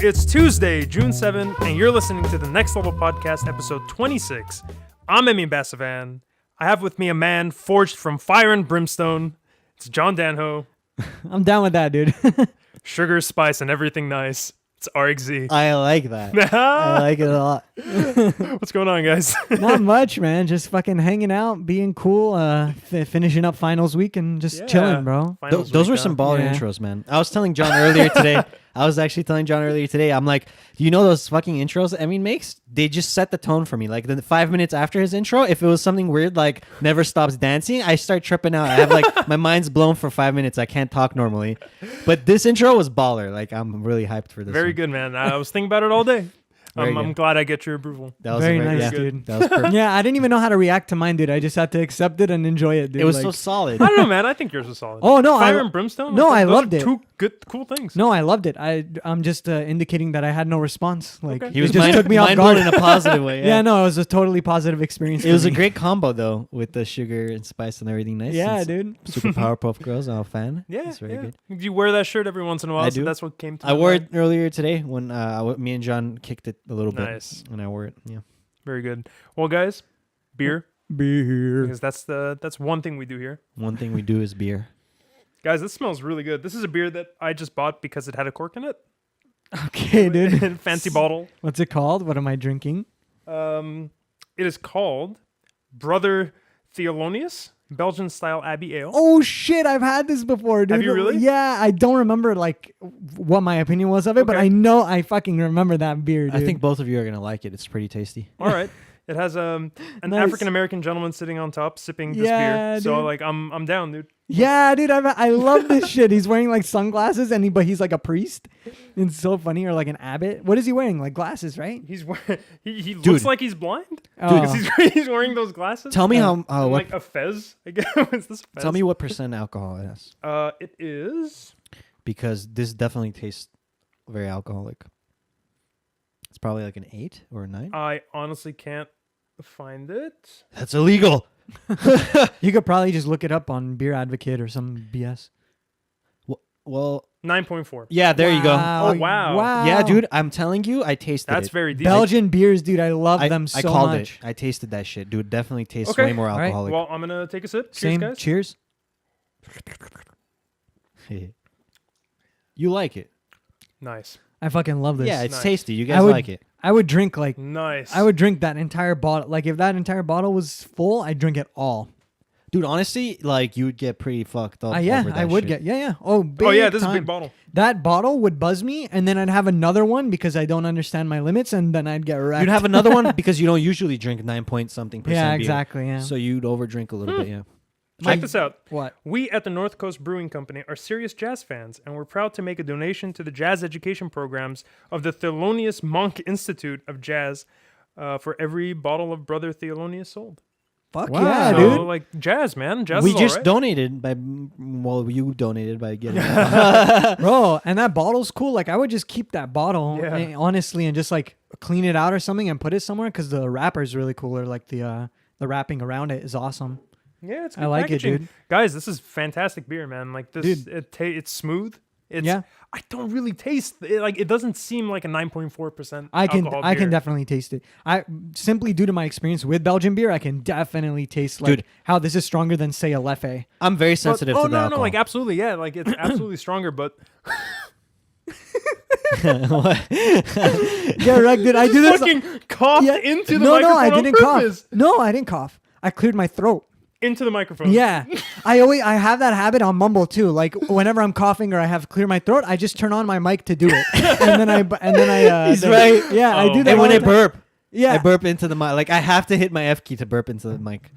It's Tuesday, June 7th, and you're listening to the Next Level Podcast, episode 26. I'm Emmy Bassavan. I have with me a man forged from fire and brimstone. It's John Danho. I'm down with that, dude. Sugar, spice, and everything nice. It's RXZ. I like that. I like it a lot. What's going on, guys? Not much, man. Just fucking hanging out, being cool, finishing up finals week and just chilling, bro. Those were some baller intros, man. I was telling John earlier today. I'm like, do you know those fucking intros Emin makes? They just set the tone for me. Like the 5 minutes after his intro, if it was something weird like never stops dancing, I start tripping out. I have like my mind's blown for 5 minutes. I can't talk normally. But this intro was baller. Like I'm really hyped for this. Very good, man. I was thinking about it all day. I'm glad I get your approval. That was very nice, dude. That was perfect. Yeah, I didn't even know how to react to mine, dude. I just had to accept it and enjoy it, dude. It was so solid. I don't know, man. I think yours was solid. Oh, no. Fire and brimstone? No, I those loved are it. Two good, cool things. No, I loved it. I'm just indicating that I had no response. Like Okay. He was just took me off mind guard blown in a positive way. Yeah, no, it was a totally positive experience. It was for a me. great combo though, with the sugar and spice and everything nice. Yeah, It's dude. Super Powerpuff Girls. I'm a fan. Yeah, it's very good. You wear that shirt every once in a while, I so do. that's what came to I my wore mind. it earlier today when me and John kicked it a little bit. Nice. And I wore it. Yeah. Very good. Well, guys, beer. Beer. Because that's one thing we do here. One thing we do is beer. Guys, this smells really good. This is a beer that I just bought because it had a cork in it. Okay, dude. Fancy bottle. What's it called? What am I drinking? It is called Brother Thelonious Belgian style Abbey Ale. Oh shit, I've had this before, dude. Have you really? Yeah, I don't remember like what my opinion was of it, but Okay. I know I fucking remember that beer, dude. I think both of you are gonna like it. It's pretty tasty. All right. It has an Nice. African American gentleman sitting on top sipping this Yeah, beer. So dude. like I'm down, dude. Yeah, dude, I love this shit. He's wearing like sunglasses but he's like a priest. It's so funny, or like an abbot. What is he wearing? Like glasses, right? He's wearing, he Dude. looks like he's blind. Oh. Because he's wearing those glasses. Tell me how And, what like a fez. I guess. Is this fez? tell me what percent alcohol it has. It is. Because this definitely tastes very alcoholic. It's probably like an 8 or a 9. I honestly can't find it. That's illegal. You could probably just look it up on Beer Advocate or some BS. Well, 9.4. yeah, there you go. Oh, wow. Wow. Yeah, dude, I'm telling you, I tasted That's it. very deep. Belgian beers, dude. I love them so I called much. it. I tasted that shit, dude. Definitely tastes Okay. way more All right. alcoholic. Well, I'm gonna take a sip. Cheers, Same. guys. Cheers. You like it? Nice. I fucking love this. Yeah, it's Nice. tasty. You I guys would- like it? I would drink like Nice. I would drink that entire bottle. Like if that entire bottle was full, I'd drink it all. Dude, honestly, like you would get pretty fucked up. Yeah, over that I would shit. get. Yeah. Oh, big Oh yeah, this is a time. big bottle. That bottle would buzz me, and then I'd have another one because I don't understand my limits, and then I'd get wrecked. You'd have another one because you don't usually drink 9-point-something%. Yeah, beer. exactly. Yeah. So you'd overdrink a little bit, yeah. Check this out. What? We at the North Coast Brewing Company are serious jazz fans, and we're proud to make a donation to the jazz education programs of the Thelonious Monk Institute of Jazz for every bottle of Brother Thelonious sold. Fuck Wow. yeah, So, dude. like jazz, man. Jazz We is just alright. donated you donated by getting it. Bro, and that bottle's cool. Like I would just keep that bottle, Yeah. honestly, and just like clean it out or something and put it somewhere because the wrapper's really cool. Or like the wrapping around it is awesome. Yeah, it's good I like packaging. it, dude. Guys, this is fantastic beer, man. Like this, Dude. it's smooth. It's, Yeah. I don't really taste it. Like it doesn't seem like a 9.4%. I can alcohol beer. definitely taste it. I simply due to my experience with Belgian beer, I can definitely taste like Dude. how this is stronger than say a Leffe. I'm very But- sensitive oh to the no, alcohol. like absolutely, yeah. Like it's absolutely stronger, but Yeah, right, dude. I do this. fucking coughed into the no, microphone I on didn't cough. purpose. No, I didn't cough. I cleared my throat. Into the microphone. Yeah, I have that habit on Mumble too. Like whenever I'm coughing or I have to clear my throat, I just turn on my mic to do it, and then I. He's right. Yeah, I Oh. do that. And when all I the time. burp, Yeah, I burp into the mic. Like I have to hit my F key to burp into the mic.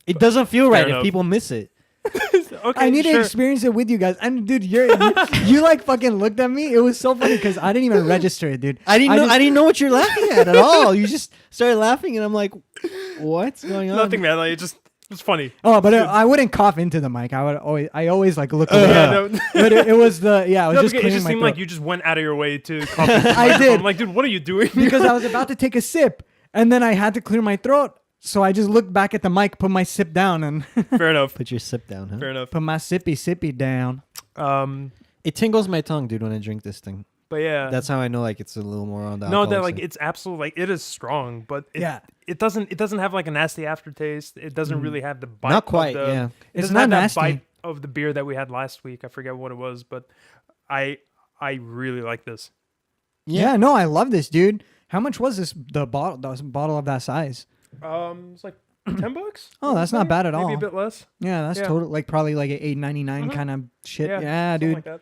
It doesn't feel right enough. if people miss it. Okay, I need to sure. experience it with you guys. And dude, you like fucking looked at me. It was so funny because I didn't even register it, dude. I just- didn't know what you're laughing at all. You just started laughing, and I'm like, "What's going on?" Nothing, man. Like it was funny. Oh, but I wouldn't cough into the mic. I always like look away. Yeah, no. But it was I was No, just because it clearing just my seemed throat. like you just went out of your way to cough into the I microphone. did. I'm like, dude, what are you doing? because I was about to take a sip, and then I had to clear my throat. So I just looked back at the mic, put my sip down, and Fair enough. Put your sip down, huh? Fair enough. put my sippy down. It tingles my tongue, dude, when I drink this thing. But yeah, That's how I know like it's a little more on the no, that alcoholic like side. it's absolutely like it is strong, but Yeah. it doesn't have like a nasty aftertaste. It doesn't really have the bite. Not quite, Of the, yeah. It It's doesn't not have that nasty. bite of the beer that we had last week. I forget what it was, but I really like this. Yeah, no, I love this, dude. How much was the bottle of that size? It's like $10. Oh, that's not bad at all. Maybe a bit less. Yeah, that's Yeah. total like probably like an $8.99 kind of shit. Yeah, something dude, like that.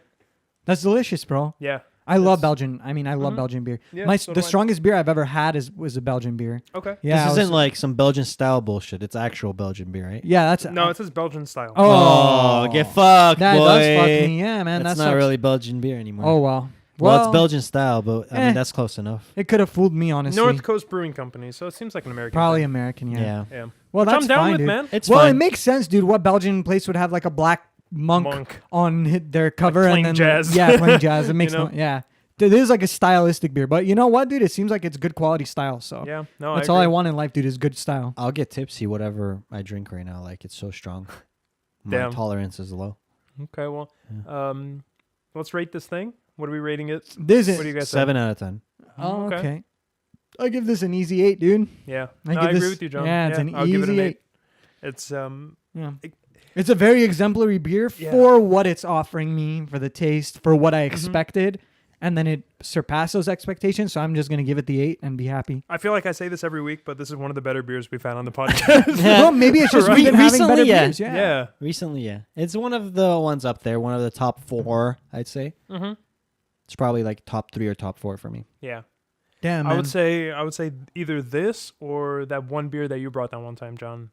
that's delicious, bro. Yeah. I love It's- Belgian. I mean, I love Belgian beer. Yeah, My so the do I. strongest beer I've ever had was a Belgian beer. Okay. Yeah, This I isn't was- like some Belgian style bullshit. It's actual Belgian beer, right? yeah, that's No, it says Belgian style. Oh, get fucked, that boy. does fuck me. Yeah, man, That's that not sucks. really Belgian beer anymore. Oh well. well, it's Belgian style, but I eh. mean that's close enough. It could have fooled me, honestly. North Coast Brewing Company, so it seems like an American. Probably thing. American. Yeah. Yeah, Yeah. Well, Which that's I'm down fine, with, dude. man. it's Well, fine. it makes sense, dude. What Belgian place would have like a black monk. on their cover playing and then jazz. yeah, playing jazz. It makes You know? no, yeah. It is like a stylistic beer, but you know what, dude? It seems like it's good quality style. So Yeah. No, that's I all I agree. want in life, dude. Is good style. I'll get tipsy whatever I drink right now. Like it's so strong. My Damn. tolerance is low. Okay. Well, let's rate this thing. What are we rating it? This is What do you guys 7 out of 10. oh, Okay. okay. I give this an easy 8, dude. say? Yeah. I No, give I this, agree with you, John. Yeah, it's an I'll give it easy an 8. It's Yeah. It- It's a very exemplary beer Yeah. for what it's offering me, for the taste, for what I Mm-hmm. expected, and then it surpassed those expectations. So I'm just gonna give it the 8 and be happy. I feel like I say this every week, but this is one of the better beers we've had on the podcast. Well, maybe it's just Right. we've been having Recently, better yeah. beers. Yeah. yeah. Recently, yeah. It's one of the ones up there, one of the top 4, I'd say. Mm-hmm. It's probably like top 3 or top 4 for me. Yeah. Damn, I man. would say either this or that one beer that you brought that one time, John.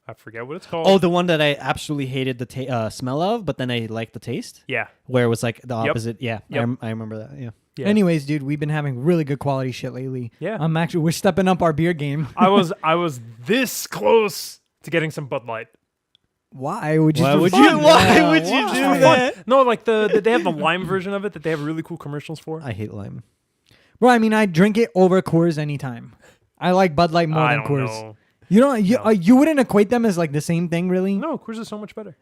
I forget what it's called. Oh, the one that I absolutely hated the smell of, but then I liked the taste, yeah. where it was like the Yep. opposite. Yeah, Yep. I remember that. Yeah. Yeah. Anyways, dude, we've been having really good quality shit lately. Yeah. We're stepping up our beer game. I was this close to getting some Bud Light. Why would you? Why do would fun? you? Why Yeah, would you why? do For that? fun. No, like they have the lime version of it that they have really cool commercials for. I hate lime. Bro, I mean, I drink it over Coors anytime. I like Bud Light more I than don't Coors. know. You don't. You, No. you wouldn't equate them as like the same thing, really? No, Coors is so much better.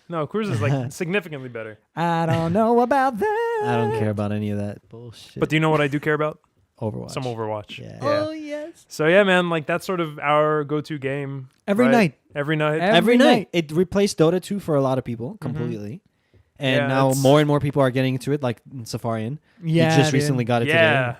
No, Coors is like significantly better. I don't know about that. I don't care about any of that bullshit. But do you know what I do care about? Overwatch. Some Overwatch. Yeah. Oh yes. So yeah, man, like that's sort of our go-to game. Every right? night. Every night. Every Every night. night. It replaced Dota 2 for a lot of people completely. And Yeah, now it's- more and more people are getting into it, like Safarian. Yeah. He just dude. recently got it yeah. today.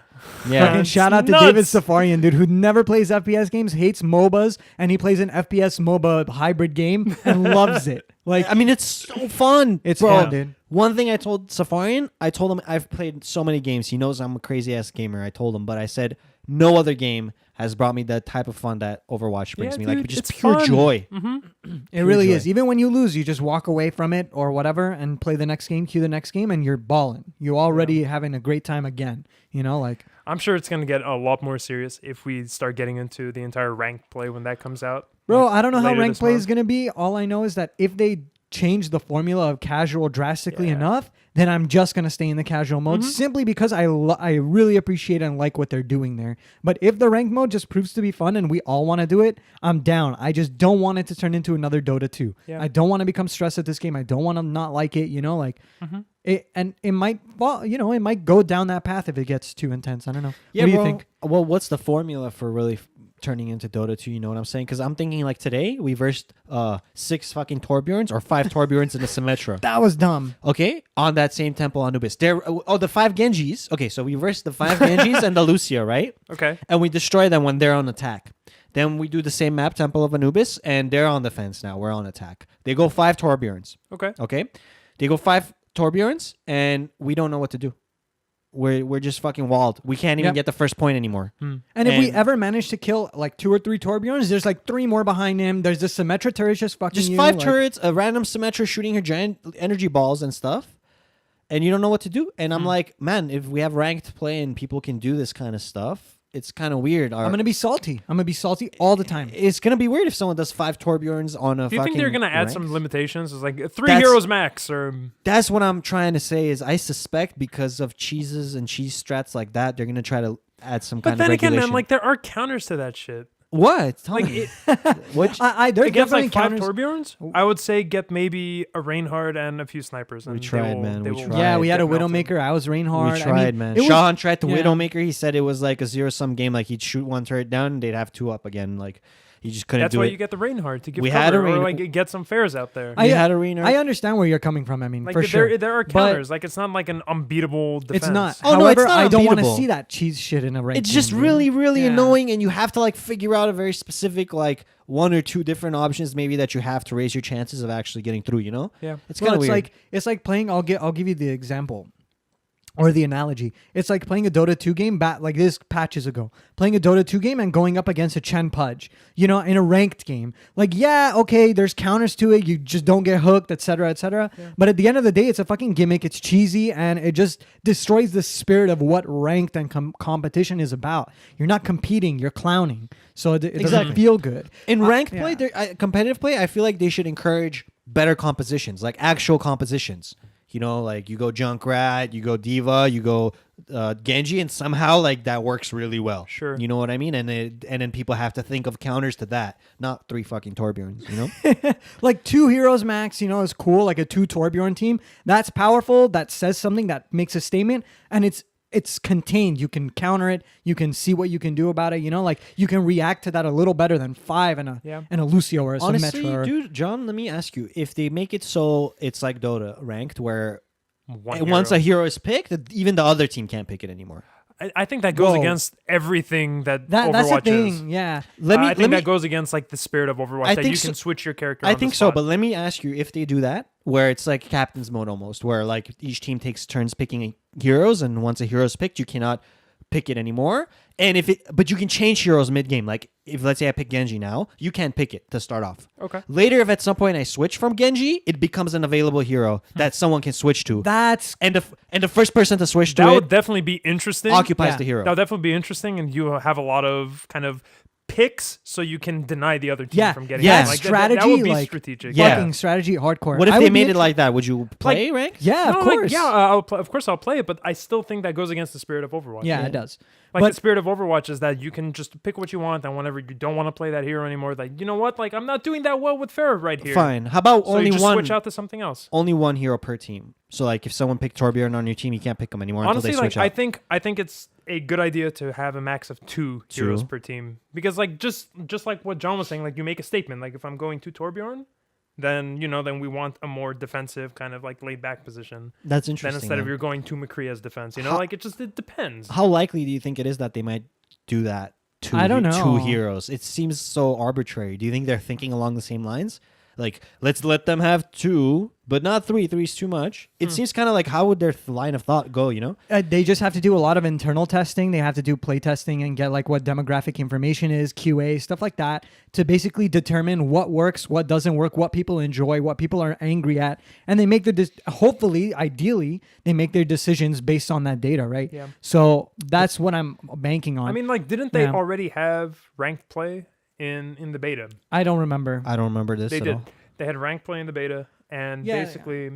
Yeah. Fucking It's shout out to nuts. David Safarian, dude, who never plays FPS games, hates MOBAs, and he plays an FPS MOBA hybrid game and loves it. Like, I mean, it's so fun. it's Bro, fun, dude. One thing I told Safarian, I told him I've played so many games. He knows I'm a crazy ass gamer. I told him, but I said no other game has brought me the type of fun that Overwatch brings Yeah, me. dude, Like just it's pure fun. joy. It really joy. is. Even when you lose, you just walk away from it or whatever and play the next game, cue the next game, and you're balling. You're already having a great time again. You know, like, I'm sure it's gonna get a lot more serious if we start getting into the entire ranked play when that comes out. bro, Like, I don't know how later ranked this play month. is going to be. All I know is that if they change the formula of casual drastically Yeah. enough, then I'm just going to stay in the casual mode simply because I really appreciate and like what they're doing there. But if the ranked mode just proves to be fun and we all want to do it, I'm down. I just don't want it to turn into another Dota 2. Yeah. I don't want to become stressed at this game. I don't want to not like it, you know, like it might, well, you know, it might go down that path if it gets too intense. I don't know. Yeah, what do you bro. think? Well, what's the formula for really turning into Dota 2? You know what I'm saying? Because I'm thinking like today we versed 6 fucking Torbjorns or 5 Torbjorns in a Symmetra. That was dumb. Okay, on that same temple Anubis. There, the 5 Genjis. Okay, so we versed the 5 Genjis and the Lucia, right? Okay. And we destroy them when they're on attack. Then we do the same map, Temple of Anubis, and they're on defense now. We're on attack. They go 5 Torbjorns. Okay. Okay, they go 5 Torbjorns, and we don't know what to do. We're just fucking walled. We can't even Yep. get the first point anymore. And if we And- ever manage to kill like 2 or 3 Torbjorns, there's like 3 more behind him. There's this Symmetra turret just fucking Just you, 5 like- turrets, a random Symmetra shooting her giant energy balls and stuff, and you don't know what to do. And I'm like, man, if we have ranked play and people can do this kind of stuff, it's kind of weird. I'm gonna be salty. I'm gonna be salty all the time. It's gonna be weird if someone does 5 Torbjorns on a. Do you think they're gonna add ranks. some limitations? It's like 3 That's- heroes max, or That's what I'm trying to say. Is I suspect because of cheeses and cheese strats like that, they're gonna try to add some but kind then of again, regulation. man, like there are counters to that shit. What? Tell Like me. it, What? There's against definitely like 5 counters. Torbjorns, I would say get maybe a Reinhardt and a few snipers. And We they tried, will- man. they We will tried. Yeah, we had a get melted. Widowmaker. I was Reinhardt. We tried, man. it was- Shahan tried the yeah. Widowmaker. He said it was like a zero-sum game. Like he'd shoot one turret down, and they'd have 2 up again. Like he just couldn't That's do why it. you get the Reinhardt to give We cover, had a or Rein- like get some fares out there. We had a Reinhardt. I understand where you're coming from. I mean, Like for there, sure. there are But counters. Like it's not like an unbeatable defense. it's not. Oh, no, However, it's not I don't want to unbeatable. see that cheese shit in a ranked It's just game, really, really Yeah. annoying, and you have to like figure out a very specific like 1 or 2 different options maybe that you have to raise your chances of actually getting through. You know? Yeah. It's Well, kind of weird. it's like playing. I'll give you the example. Or the analogy. It's like playing a Dota 2 game like this patches ago. Playing a Dota 2 game and going up against a Chen Pudge, in a ranked game. Like, yeah, okay, there's counters to it. You just don't get hooked, etc., etc. Yeah. But at the end of the day, it's a fucking gimmick. It's cheesy, and it just destroys the spirit of what ranked and competition is about. You're not competing, you're clowning. So it doesn't Exactly. feel good. In ranked yeah. play, competitive play, I feel like they should encourage better compositions, like actual compositions. Like you go Junkrat, you go Diva, you go Genji, and somehow like that works really well. Sure. You know what I mean? And then people have to think of counters to that, not 3 fucking Torbjorns. You know? Like 2 heroes max, is cool. Like a 2 Torbjorn team. That's powerful. That says something. That makes a statement. And it's contained. You can counter it. You can see what you can do about it. Like you can react to that a little better than 5 and a Lucio or a Honestly, Symmetra. dude, John, let me ask you: if they make it so it's like Dota ranked, where hero. once a hero is picked, even the other team can't pick it anymore. I think that goes Whoa. against everything that That's the Overwatch thing. is. Yeah. I think that goes against like the spirit of Overwatch. I That think you so- can switch your character. I on the think so, spot. but let me ask you: if they do that, where it's like captain's mode almost, where like each team takes turns picking heroes, and once a hero is picked, you cannot pick it anymore. And but you can change heroes mid game. Like if let's say I pick Genji now, you can't pick it to start off. Okay. Later, if at some point I switch from Genji, it becomes an available hero that someone can switch to. That's And the first person to switch to that it would definitely be interesting. occupies Yeah. the hero. That would definitely be interesting, and you have a lot of kind of picks, so you can deny the other team yeah. from getting. Yeah. it. Like, strategy. that would be like strategic. Yeah. fucking strategy hardcore. What if I they would be made it like that? Would you play rank? Yeah, No, of like, course. of course I'll play it, but I still think that goes against the spirit of Overwatch. Yeah, it does. Like But- the spirit of Overwatch is that you can just pick what you want, and whenever you don't want to play that hero anymore, like, you know what? Like, I'm not doing that well with Pharah right here. Fine. How about So only you just one? switch out to something else. Only one hero per team. So like if someone picked Torbjorn on your team, you can't pick them anymore Honestly, until they like switch out. I think it's a good idea to have a max of 2 heroes per team, because like just like what John was saying, like you make a statement. Like if I'm going to Torbjorn, then then we want a more defensive kind of like laid back position. That's Then interesting. instead of man. you're going to McCree as defense, How- like it depends. How likely do you think it is that they might do that to I don't know. 2 heroes? It seems so arbitrary. Do you think they're thinking along the same lines? Like, let's let them have 2, but not 3. 3's too much. It seems kind of like how would their line of thought go, They just have to do a lot of internal testing. They have to do play testing and get like what demographic information is, QA, stuff like that, to basically determine what works, what doesn't work, what people enjoy, what people are angry at, and they make hopefully, ideally, they make their decisions based on that data, right? Yeah. So that's what I'm banking on. I mean, like, didn't they Yeah. already have ranked play in the beta? I don't remember. I don't remember this They at did. all. They had ranked play in the beta, and Yeah, basically,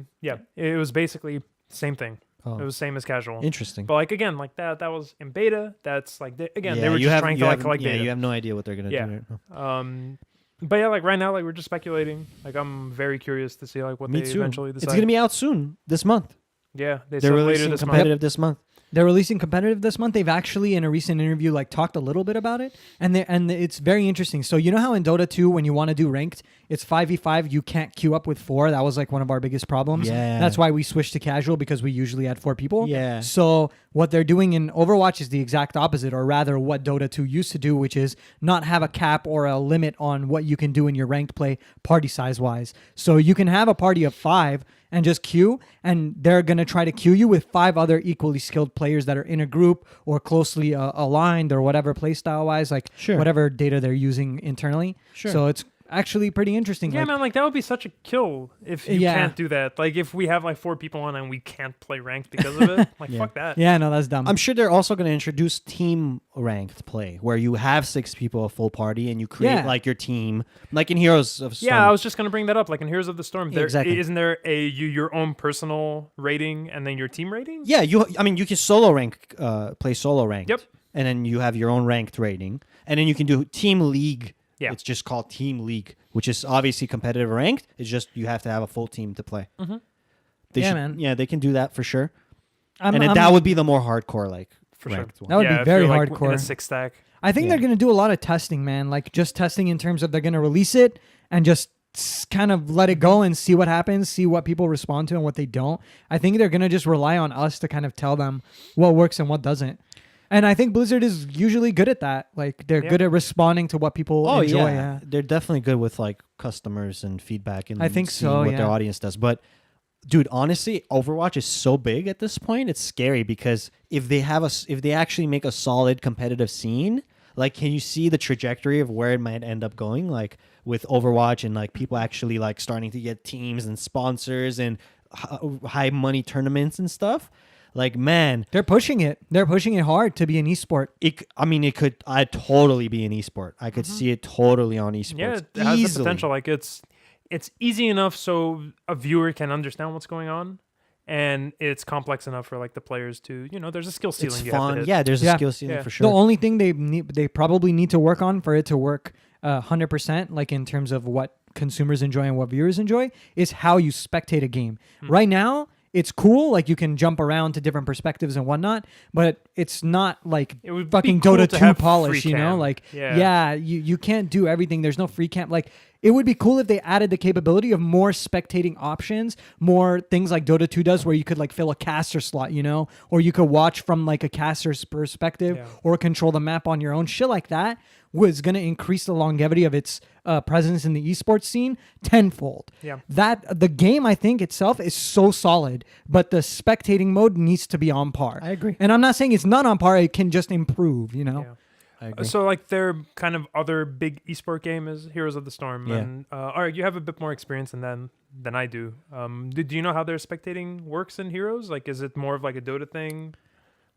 it was basically same thing. Oh. It was same as casual. Interesting. But like again, like that was in beta. That's like they were you just have, trying you to like have, collect yeah, data. you have no idea what they're gonna Yeah. do. Right? But yeah, like right now, like we're just speculating. Like I'm very curious to see like what Me they too. eventually decide. It's gonna be out soon this month. yeah, they They're said later releasing this month. competitive this month. They're releasing competitive this month. They've actually, in a recent interview, like talked a little bit about it, and it's very interesting. So you know how in Dota 2, when you want to do ranked, it's 5v5. You can't queue up with 4. That was like one of our biggest problems. Yeah. That's why we switched to casual, because we usually had 4 people. Yeah. So what they're doing in Overwatch is the exact opposite, or rather what Dota 2 used to do, which is not have a cap or a limit on what you can do in your ranked play party size wise. So you can have a party of 5 and just queue, and they're going to try to queue you with 5 other equally skilled players that are in a group or closely aligned or whatever playstyle wise, like Sure. whatever data they're using internally. Sure. So it's actually pretty interesting. Yeah, like, man, like that would be such a kill if you Yeah. can't do that. Like if we have like 4 people on and we can't play ranked because of it, like Yeah. fuck that. yeah, no, that's dumb. I'm sure they're also going to introduce team ranked play where you have 6 people, a full party, and you create Yeah. like your team, like in Heroes of Storm. Yeah, I was just gonna bring that up. Like in Heroes of the Storm, there Exactly. isn't there your own personal rating and then your team rating? Yeah, you can solo rank, play solo ranked. Yep. and then you have your own ranked rating, and then you can do team league. Yeah. It's just called team league, which is obviously competitive ranked. It's just you have to have a full team to play. Mm-hmm. Man. Yeah, they can do that for sure. I'm- And then I'm- that would be the more hardcore, like For sure. ranked one. That would be if very you're, like, in hardcore. a 6-stack. I think they're Yeah. going to do a lot of testing, man. Like just testing in terms of they're going to release it and just kind of let it go and see what happens, see what people respond to and what they don't. I think they're going to just rely on us to kind of tell them what works and what doesn't. And I think Blizzard is usually good at that. Like they're Yeah. good at responding to what people enjoy. yeah. They're definitely good with like customers and feedback and I think seeing so, what yeah. their audience does. But dude, honestly, Overwatch is so big at this point. It's scary because if they actually make a solid competitive scene, like can you see the trajectory of where it might end up going? Like with Overwatch and like people actually like starting to get teams and sponsors and high money tournaments and stuff. Like, man, They're pushing it. They're pushing it hard to be an esport. it could I'd totally be an esport. I could see it totally on esports. Yeah, it has the easily. potential. Like it's easy enough so a viewer can understand what's going on, and it's complex enough for like the players to, there's a skill ceiling. It's you have to fun. hit. Yeah, there's a Yeah. skill ceiling Yeah. for sure. The only thing they probably need to work on for it to work 100%, like in terms of what consumers enjoy and what viewers enjoy, is how you spectate a game. Right now, it's cool, like you can jump around to different perspectives and whatnot, but it's not like It would be fucking cool Dota to 2 have polish, free you know? cam. Like, Yeah. you can't do everything. There's no free cam. Like, it would be cool if they added the capability of more spectating options, more things like Dota 2 does, where you could like fill a caster slot, or you could watch from like a caster's perspective Yeah. or control the map on your own. Shit like that was going to increase the longevity of its presence in the esports scene tenfold. Yeah. That the game, I think itself is so solid, but the spectating mode needs to be on par. I agree. And I'm not saying it's not on par; it can just improve. Yeah. I agree. So like their kind of other big esport game is Heroes of the Storm. Yeah. And all right, you have a bit more experience in that than I do. Do you know how their spectating works in Heroes? Like, is it more of like a Dota thing?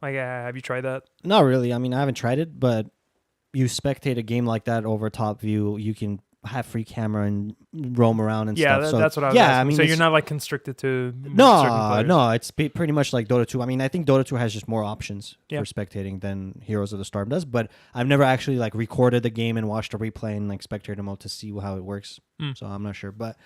Like, have you tried that? Not really. I mean, I haven't tried it, but you spectate a game like that over top view, you can have free camera and roam around and Yeah, stuff. So that's what I was yeah, asking. I mean, so you're it's- not like constricted to certain No, players. no, it's pretty much like Dota 2. I mean, I think Dota 2 has just more options Yeah. for spectating than Heroes of the Storm does, but I've never actually like recorded the game and watched a replay in like spectator mode to see how it works. So I'm not sure, but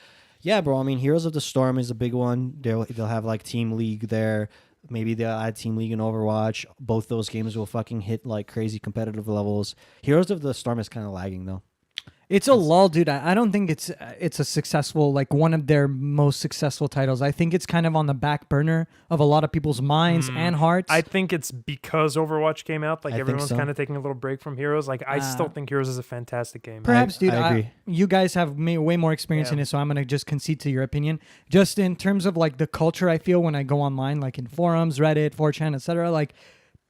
yeah, bro. I mean, Heroes of the Storm is a big one. They'll have like Team League there. Maybe they'll add Team League and Overwatch. Both those games will fucking hit like crazy competitive levels. Heroes of the Storm is kind of lagging though. It's a lull, dude. I don't think it's a successful, like one of their most successful titles. I think it's kind of on the back burner of a lot of people's minds and hearts. I think it's because Overwatch came out. Like I think everyone's so. kind of taking a little break from Heroes. Like I still think Heroes is a fantastic game. Perhaps, dude. I agree. You guys have way more experience in Yeah. it, so I'm gonna just concede to your opinion. Just in terms of like the culture, I feel when I go online, like in forums, Reddit, 4chan, etc., like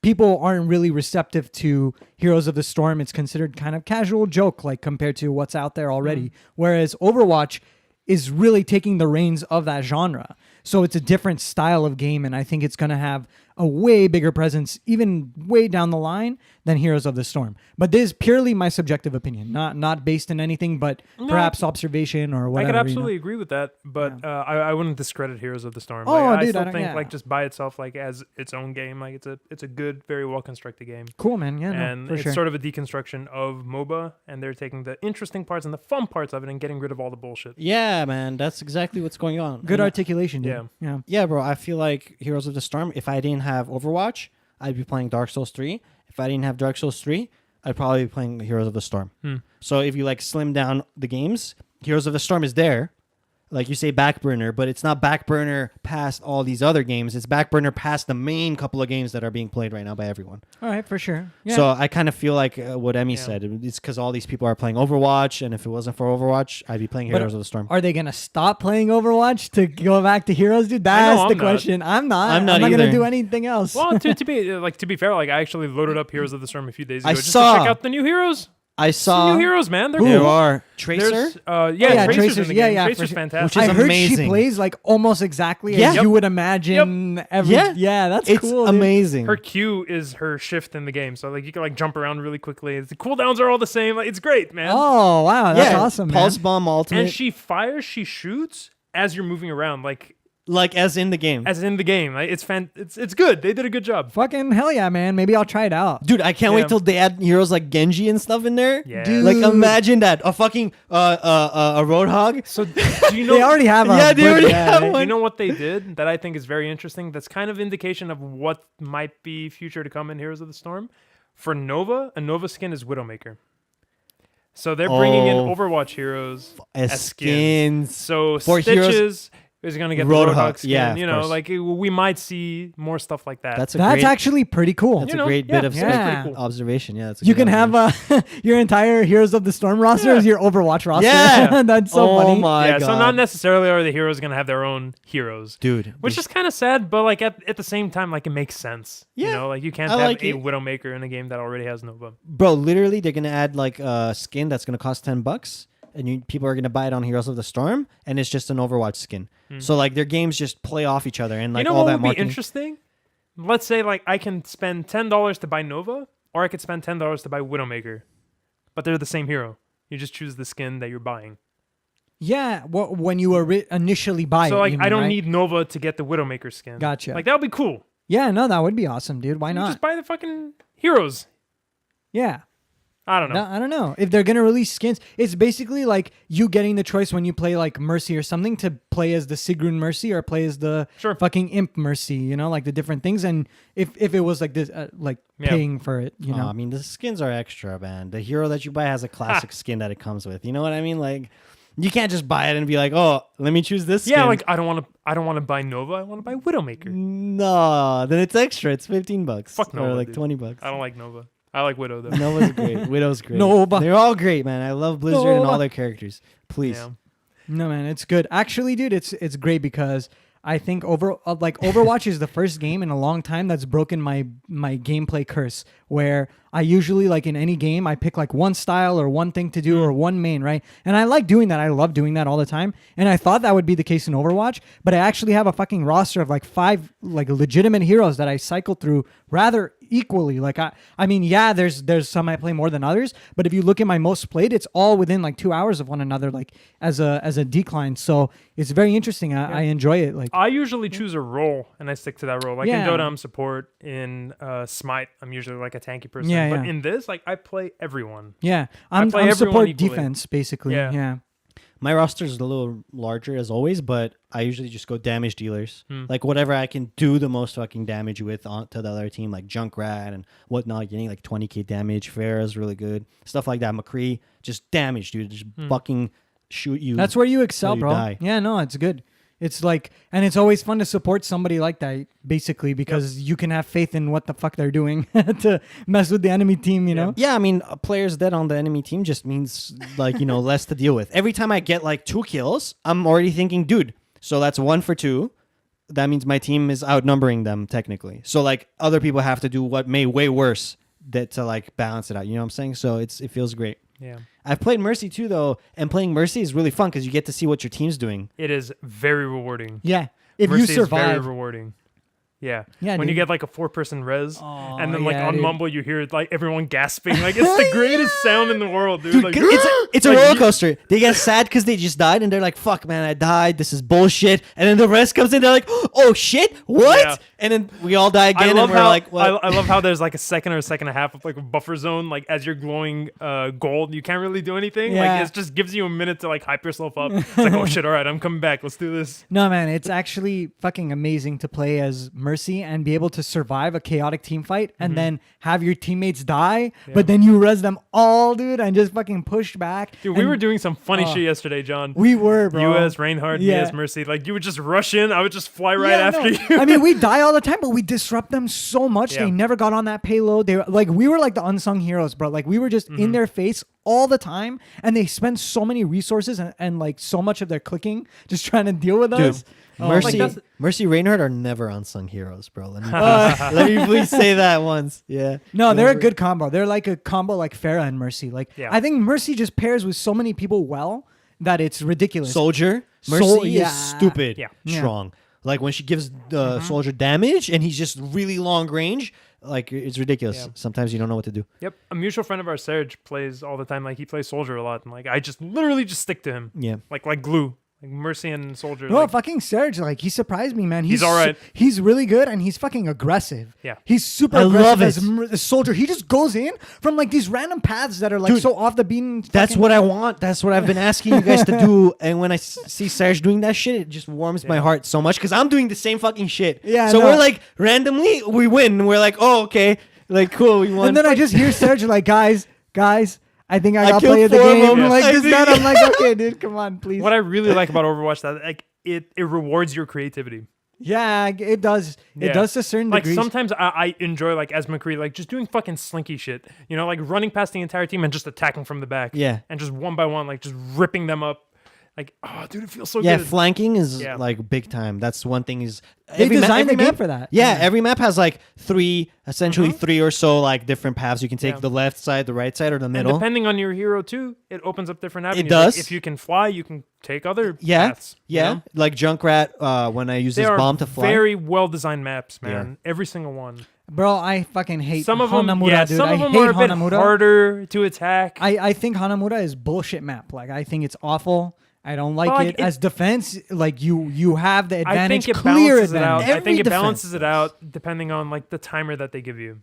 people aren't really receptive to Heroes of the Storm. It's considered kind of casual joke, like compared to what's out there already. Whereas Overwatch is really taking the reins of that genre. So it's a different style of game, and I think it's going to have a way bigger presence, even way down the line, than Heroes of the Storm. But this is purely my subjective opinion, not based in anything, but perhaps observation or I whatever. could absolutely agree with that, but I wouldn't discredit Heroes of the Storm. Oh, Like, I dude, I still don't- think yeah. like just by itself, like as its own game, like it's a good, very well constructed game. Cool, man. Yeah, And no, for it's sure. sort of a deconstruction of MOBA, and they're taking the interesting parts and the fun parts of it and getting rid of all the bullshit. Yeah, man, that's exactly what's going on. Good And articulation, dude. Yeah. Yeah. Yeah, bro. I feel like Heroes of the Storm, if I didn't have Overwatch, I'd be playing Dark Souls 3. If I didn't have Dark Souls 3, I'd probably be playing Heroes of the Storm. So if you like slim down the games, Heroes of the Storm is there. Like you say, back burner, but it's not back burner past all these other games. It's back burner past the main couple of games that are being played right now by everyone. All right, for sure. Yeah. So I kind of feel like what Emmy Yeah. said. It's because all these people are playing Overwatch, and if it wasn't for Overwatch, I'd be playing But Heroes of the Storm. Are they gonna stop playing Overwatch to go back to Heroes, dude? That's I'm the not. question. I'm not. I'm not gonna either. do anything else. Well, to be fair, like I actually loaded up Heroes of the Storm a few days ago I just saw. to check out the new heroes. I saw New heroes, man. They're there cool. are Tracer. There's, yeah, Tracer's Tracer's- in the yeah, game. yeah, for Tracer's sure. fantastic. Which is I heard she amazing. plays like almost exactly Yeah. as Yep. you would imagine. Every, Yeah. that's It's cool. dude. amazing. Her Q is her shift in the game, so like you can like jump around really quickly. The cooldowns are all the same. Like, it's great, man. Oh wow, that's yeah, awesome, man. Pulse bomb ultimate. And she fires, she shoots as you're moving around. Like Like as in the game. as in the game. Like, it's good. They did a good job. Fucking hell yeah, man. Maybe I'll try it out. Dude, I can't Yeah. wait till they add heroes like Genji and stuff in there. Yeah. Dude. Like imagine that. A fucking a Roadhog. So do you know? They already have a Yeah, they already have You one. know what they did that I think is very interesting? That's kind of indication of what might be future to come in Heroes of the Storm. For Nova, a Nova skin is Widowmaker. So they're bringing in Oh. Overwatch heroes As as skins. skins. So For heroes- Stitches is going to get the Roadhog, Roadhog skin. yeah, of you know, course. like we might see more stuff like that. That's a That's great, actually pretty cool. that's You a know, great yeah, bit of yeah. pretty cool. observation. Yeah, that's a You good can have observation. your entire Heroes of the Storm roster Yeah. as your Overwatch roster. Yeah. That's so Oh funny. my yeah, god. so not necessarily are the heroes going to have their own heroes. Dude, Which is kind of sad, but like at the same time, like it makes sense. You Yeah, know, like you can't I have like a it. Widowmaker in a game that already has Nova. bro, literally they're gonna add like a skin that's gonna cost $10, and people are gonna buy it on Heroes of the Storm, and it's just an Overwatch skin. So like their games just play off each other, and like you know all what that would be marketing. interesting? Let's say like I can spend $10 to buy Nova, or I could spend $10 to buy Widowmaker, but they're the same hero. You just choose the skin that you're buying. Yeah, when you initially buy it. So like you I mean, don't right? need Nova to get the Widowmaker skin. Gotcha. Like that would be cool. Yeah, no, that would be awesome, dude. Why You not? just buy the fucking heroes. Yeah. I don't know. No, I don't know. If they're gonna release skins, it's basically like you getting the choice when you play like Mercy or something to play as the Sigrun Mercy or play as the Sure. fucking Imp Mercy. You know, like the different things. And if it was like this, like Yeah. paying for it, you know. I mean, the skins are extra, man. The hero that you buy has a classic skin that it comes with. You know what I mean? Like, you can't just buy it and be like, "Oh, let me choose this." Yeah, skin. like I don't want to buy Nova. I want to buy Widowmaker. No, then it's extra. It's $15. Fuck or Nova, like dude. $20. I don't like Nova. I like Widow though. Nova's great. Widow's great. Nova. They're all great, man. I love Blizzard and all Nova. their characters. Please. Yeah. No, man, it's good. Actually, dude, it's great because I think Overwatch is the first game in a long time that's broken my gameplay curse, where I usually like in any game I pick like one style or one thing to do or one main, right? And I like doing that. I love doing that all the time. And I thought that would be the case in Overwatch, but I actually have a fucking roster of like 5 like legitimate heroes that I cycle through rather equally. Like I mean, yeah, there's some I play more than others, but if you look at my most played, it's all within like 2 hours of one another, like as a decline. So it's very interesting. I enjoy it. Like I usually choose a role and I stick to that role. Like Yeah. in Dota, I'm support. In Smite, I'm usually like a tanky person. Yeah, but yeah. in this, like I play everyone. yeah, I'm play everyone support equally. defense basically. Yeah. Yeah. My roster is a little larger as always, but I usually just go damage dealers. Hmm. Like whatever I can do the most fucking damage with to the other team, like Junkrat and whatnot, getting like 20k damage. Pharah's really good. Stuff like that. McCree, just damage, dude. Just fucking shoot you. That's where you excel, you bro. die. Yeah, no, it's good. It's like, and it's always fun to support somebody like that, basically, because you can have faith in what the fuck they're doing to mess with the enemy team, you know? Yeah, I mean, players dead on the enemy team just means like, less to deal with. Every time I get like 2 kills, I'm already thinking, dude, so that's 1 for 2. That means my team is outnumbering them technically. So like other people have to do what may way worse to like balance it out. You know what I'm saying? So it feels great. Yeah. I've played Mercy too though, and playing Mercy is really fun because you get to see what your team's doing. It is very rewarding. Yeah. If Mercy you is very survive. rewarding. Yeah. Yeah, when you dude. get like a 4-person res, Oh, and then like yeah, on dude. Mumble you hear like everyone gasping. Like it's the greatest sound in the world, dude. Like, It's a like, roller you- coaster. They get sad because they just died, and they're like, "Fuck, man, I died. This is bullshit." And then the rest comes in. They're like, "Oh shit, what?" Yeah. And then we all die I again, love and we're how like, "What?" I love how there's like a second or a second and a half of like a buffer zone. Like as you're glowing gold, you can't really do anything. Yeah. Like it just gives you a minute to like hype yourself up. It's like, oh shit, all right, I'm coming back. Let's do this. No, man, it's actually fucking amazing to play as Mercy and be able to survive a chaotic team fight and then have your teammates die, but then you res them all, dude, and just fucking push back. Dude, we And were doing some funny Oh. shit yesterday, John. We were, bro. You as Reinhardt, me Yeah. as Mercy. Like you would just rush in. I would just fly right Yeah, after no. you. I mean, we die all the time, but we disrupt them so much. Yeah. They never got on that payload. They were like, we were like the unsung heroes, bro. Like we were just in their face all the time, and they spend so many resources and like so much of their clicking just trying to deal with us. Oh, Mercy, that's- Mercy, Reinhardt are never unsung heroes, bro. Let me please say that once. Yeah. No, they're a good combo. They're like a combo like Pharah and Mercy. Like Yeah. I think Mercy just pairs with so many people well that it's ridiculous. Soldier, Mercy yeah. is stupid Yeah. strong. Like when she gives the soldier damage and he's just really long range, like it's ridiculous. Yeah. Sometimes you don't know what to do. Yep. A mutual friend of ours, Serge, plays all the time. Like he plays soldier a lot, and like I just literally just stick to him. Yeah. Like glue. like Mercy and Soldier. No, like, fucking Serge, like he surprised me, man. He's all right. He's really good, and he's fucking aggressive. Yeah. He's super I aggressive love as it. a Soldier. He just goes in from like these random paths that are like Dude, so off the beaten. That's fucking- what I want. That's what I've been asking you guys to do. And when I see Serge doing that shit, it just warms my heart so much because I'm doing the same fucking shit. Yeah, So no. we're like randomly we win. We're like, oh okay, like cool, we won. And then I just hear Serge like, guys, I think I got killed play of the 4 of game. them. Like I this, think- that. I'm like, okay, dude, come on, please. what I really like about Overwatch that like it rewards your creativity. Yeah, it does. It Yeah. does to certain Like degrees. sometimes I enjoy like as McCree like just doing fucking slinky shit. You know, like running past the entire team and just attacking from the back. Yeah. And just one by one, like just ripping them up. Like, oh dude, it feels so yeah, good. flanking is Yeah. like big time. That's one thing is They designed every the game map for that. Yeah, every map has like essentially three or so like different paths you can take: Yeah. the left side, the right side, or the And middle. depending on your hero too, it opens up different avenues. does. Like, if you can fly, you can take other Yeah, paths. yeah. You know? Like Junkrat, when I use They this are bomb to fly. very well designed maps, man. Every single one. Bro, I fucking hate Some of them, Hanamura, dude. some I of them hate are a bit Hanamura. harder to attack. I think Hanamura is bullshit map. Like I think it's awful. I don't like But, like, it it- as defense. Like you have the I advantage. think it Clear balances it out. advantage. I think it Every balances it out depending on like the timer that they give you.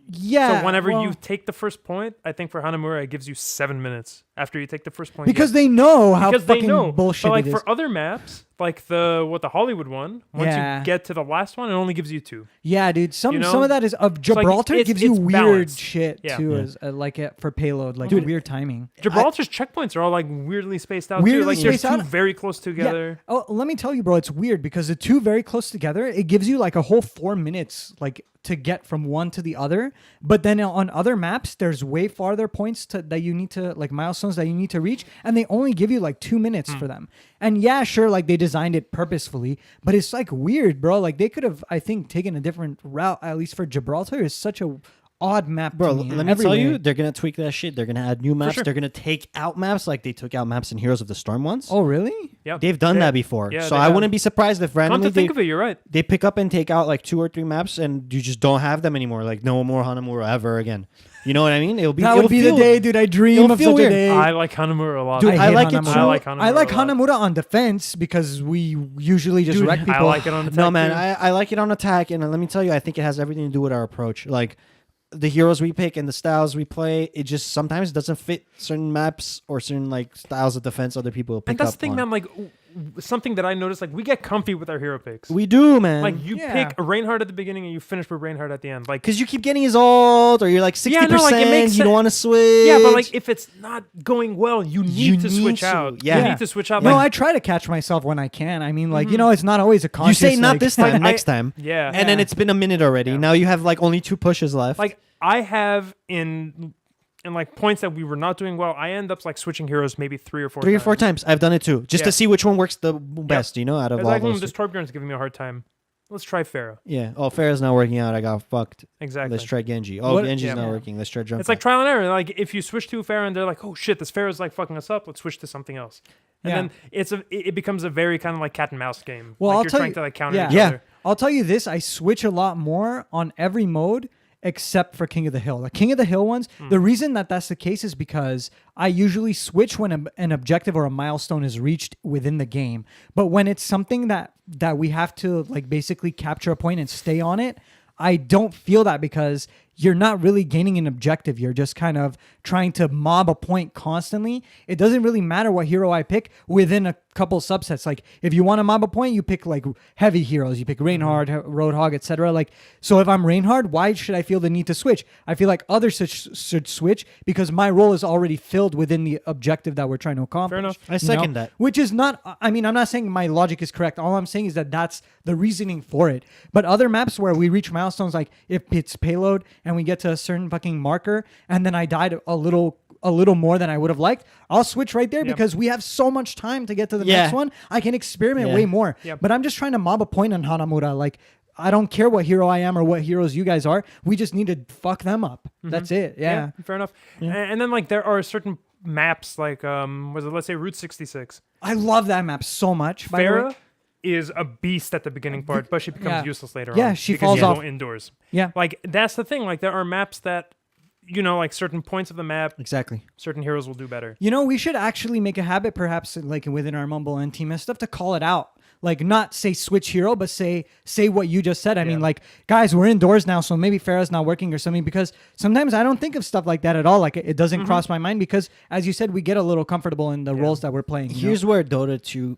Yeah. So whenever well, you take the first point, I think for Hanamura it gives you 7 minutes after you take the first point. because they know how because they fucking know. bullshit But like it is. for other maps, like the Hollywood one, once Yeah. you get to the last one, it only gives you 2. Yeah, dude. Some You know? some of that is of like, Gibraltar it's- gives you it's weird balanced. shit Yeah. too, Yeah. as like for payload, like Dude, weird timing. Gibraltar's checkpoints are all like weirdly spaced out too. Weirdly Like there's spaced two out? very close together. Yeah. Oh, let me tell you, bro. It's weird because the two very close together, it gives you like a whole 4 minutes, like to get from one to the other. But then on other maps, there's way farther points that you need to like milestones that you need to reach, and they only give you like 2 minutes Hmm. for them. And yeah, sure, like they designed it purposefully, but it's like weird, bro. Like they could have, I think, taken a different route. At least for Gibraltar, is such a odd map, Bro, to me in let me every tell way. you, they're gonna tweak that shit. They're gonna add new maps. sure. They're gonna take out maps like they took out maps in Heroes of the Storm once. Oh, really? Yeah, They've done Yeah. that before. Yeah, so they I have. wouldn't be surprised if Come randomly to think of it, you're right. they pick up and take out like 2 or 3 maps and you just don't have them anymore. Like no more Hanamura ever again. You know what I mean? That That would be the day, dude. I dream it'll of feel such weird. a day. I like Hanamura a lot. Dude, I hate like it Hanamura. too. I like Hanamura I like a lot. Hanamura on defense because we usually just Dude, wreck I people. like it on attack. No man, too. I like it on attack, and let me tell you, I think it has everything to do with our approach. Like the heroes we pick and the styles we play, it just sometimes doesn't fit certain maps or certain like styles of defense other people pick And that's up the thing, on. man. Like something that I noticed, like we get comfy with our hero picks. We do, man. Like you Yeah. pick a Reinhardt at the beginning and you finish with Reinhardt at the end. Like because you keep getting his ult, or you're like 60%. Yeah, no, like, it makes you don't sen- want to switch. yeah, but like if it's not going well, you need to need switch to, out. yeah. You need to switch out. No, like, I try to catch myself when I can. I mean, like, it's not always a you conscious. say not like, this time, I- next time. yeah. And then Yeah. it's been a minute already. Yeah. Now you have like only 2 pushes left. Like I have in like points that we were not doing well, I end up like switching heroes maybe 3 or 4 3 or 4 times. I've done it too, just to Yeah. see which one works the best. You know, out of It's all like, those. this Torbjorn's giving me a hard time. Let's try Pharah. Yeah. Oh, Pharah's not working out. I got fucked. Exactly. Let's try Genji. Oh, What- Genji's yeah. not working. Let's try Junkrat. It's like trial and error. Like if you switch to Pharah and they're like, "Oh shit, this Pharah's like fucking us up. Let's switch to something else." And Yeah. then it becomes a very kind of like cat and mouse game. Well, like I'll you're tell trying you- to like counter yeah. each Yeah. other. I'll tell you this: I switch a lot more on every mode except for King of the Hill. The King of the Hill ones. The reason that that's the case is because I usually switch when an objective or a milestone is reached within the game. But when it's something that we have to like basically capture a point and stay on it, I don't feel that because you're not really gaining an objective. You're just kind of trying to mob a point constantly. It doesn't really matter what hero I pick within a couple subsets. Like if you want to mob a point, you pick like heavy heroes. You pick Reinhardt, Roadhog, etc. Like so, if I'm Reinhardt, why should I feel the need to switch? I feel like others should switch because my role is already filled within the objective that we're trying to accomplish. enough. I you second know? that. Which is not, I mean, I'm not saying my logic is correct. All I'm saying is that that's the reasoning for it. But other maps where we reach milestones, like if it's payload and we get to a certain fucking marker and then I died a little more than I would have liked, I'll switch right there Yep. because we have so much time to get to the Yeah. next one. I can experiment Yeah. way more. Yep. But I'm just trying to mob a point on Hanamura. Like, I don't care what hero I am or what heroes you guys are. We just need to fuck them up. That's it. Yeah. Fair enough. And then like there are certain maps like let's say Route 66. I love that map so much. By the way. Pharah is a beast at the beginning part, but she becomes Yeah. useless later on. Yeah, she because falls you off. go indoors. Yeah. Like that's the thing. Like there are maps that like certain points of the map, Exactly. certain heroes will do better. We should actually make a habit, perhaps like within our Mumble and team and stuff, to call it out. Like, not say switch hero, but say what you just said. I mean, like, guys, we're indoors now, so maybe Farah's not working or something, because sometimes I don't think of stuff like that at all. Like, it doesn't cross my mind because, as you said, we get a little comfortable in the roles that we're playing. Here's where Dota 2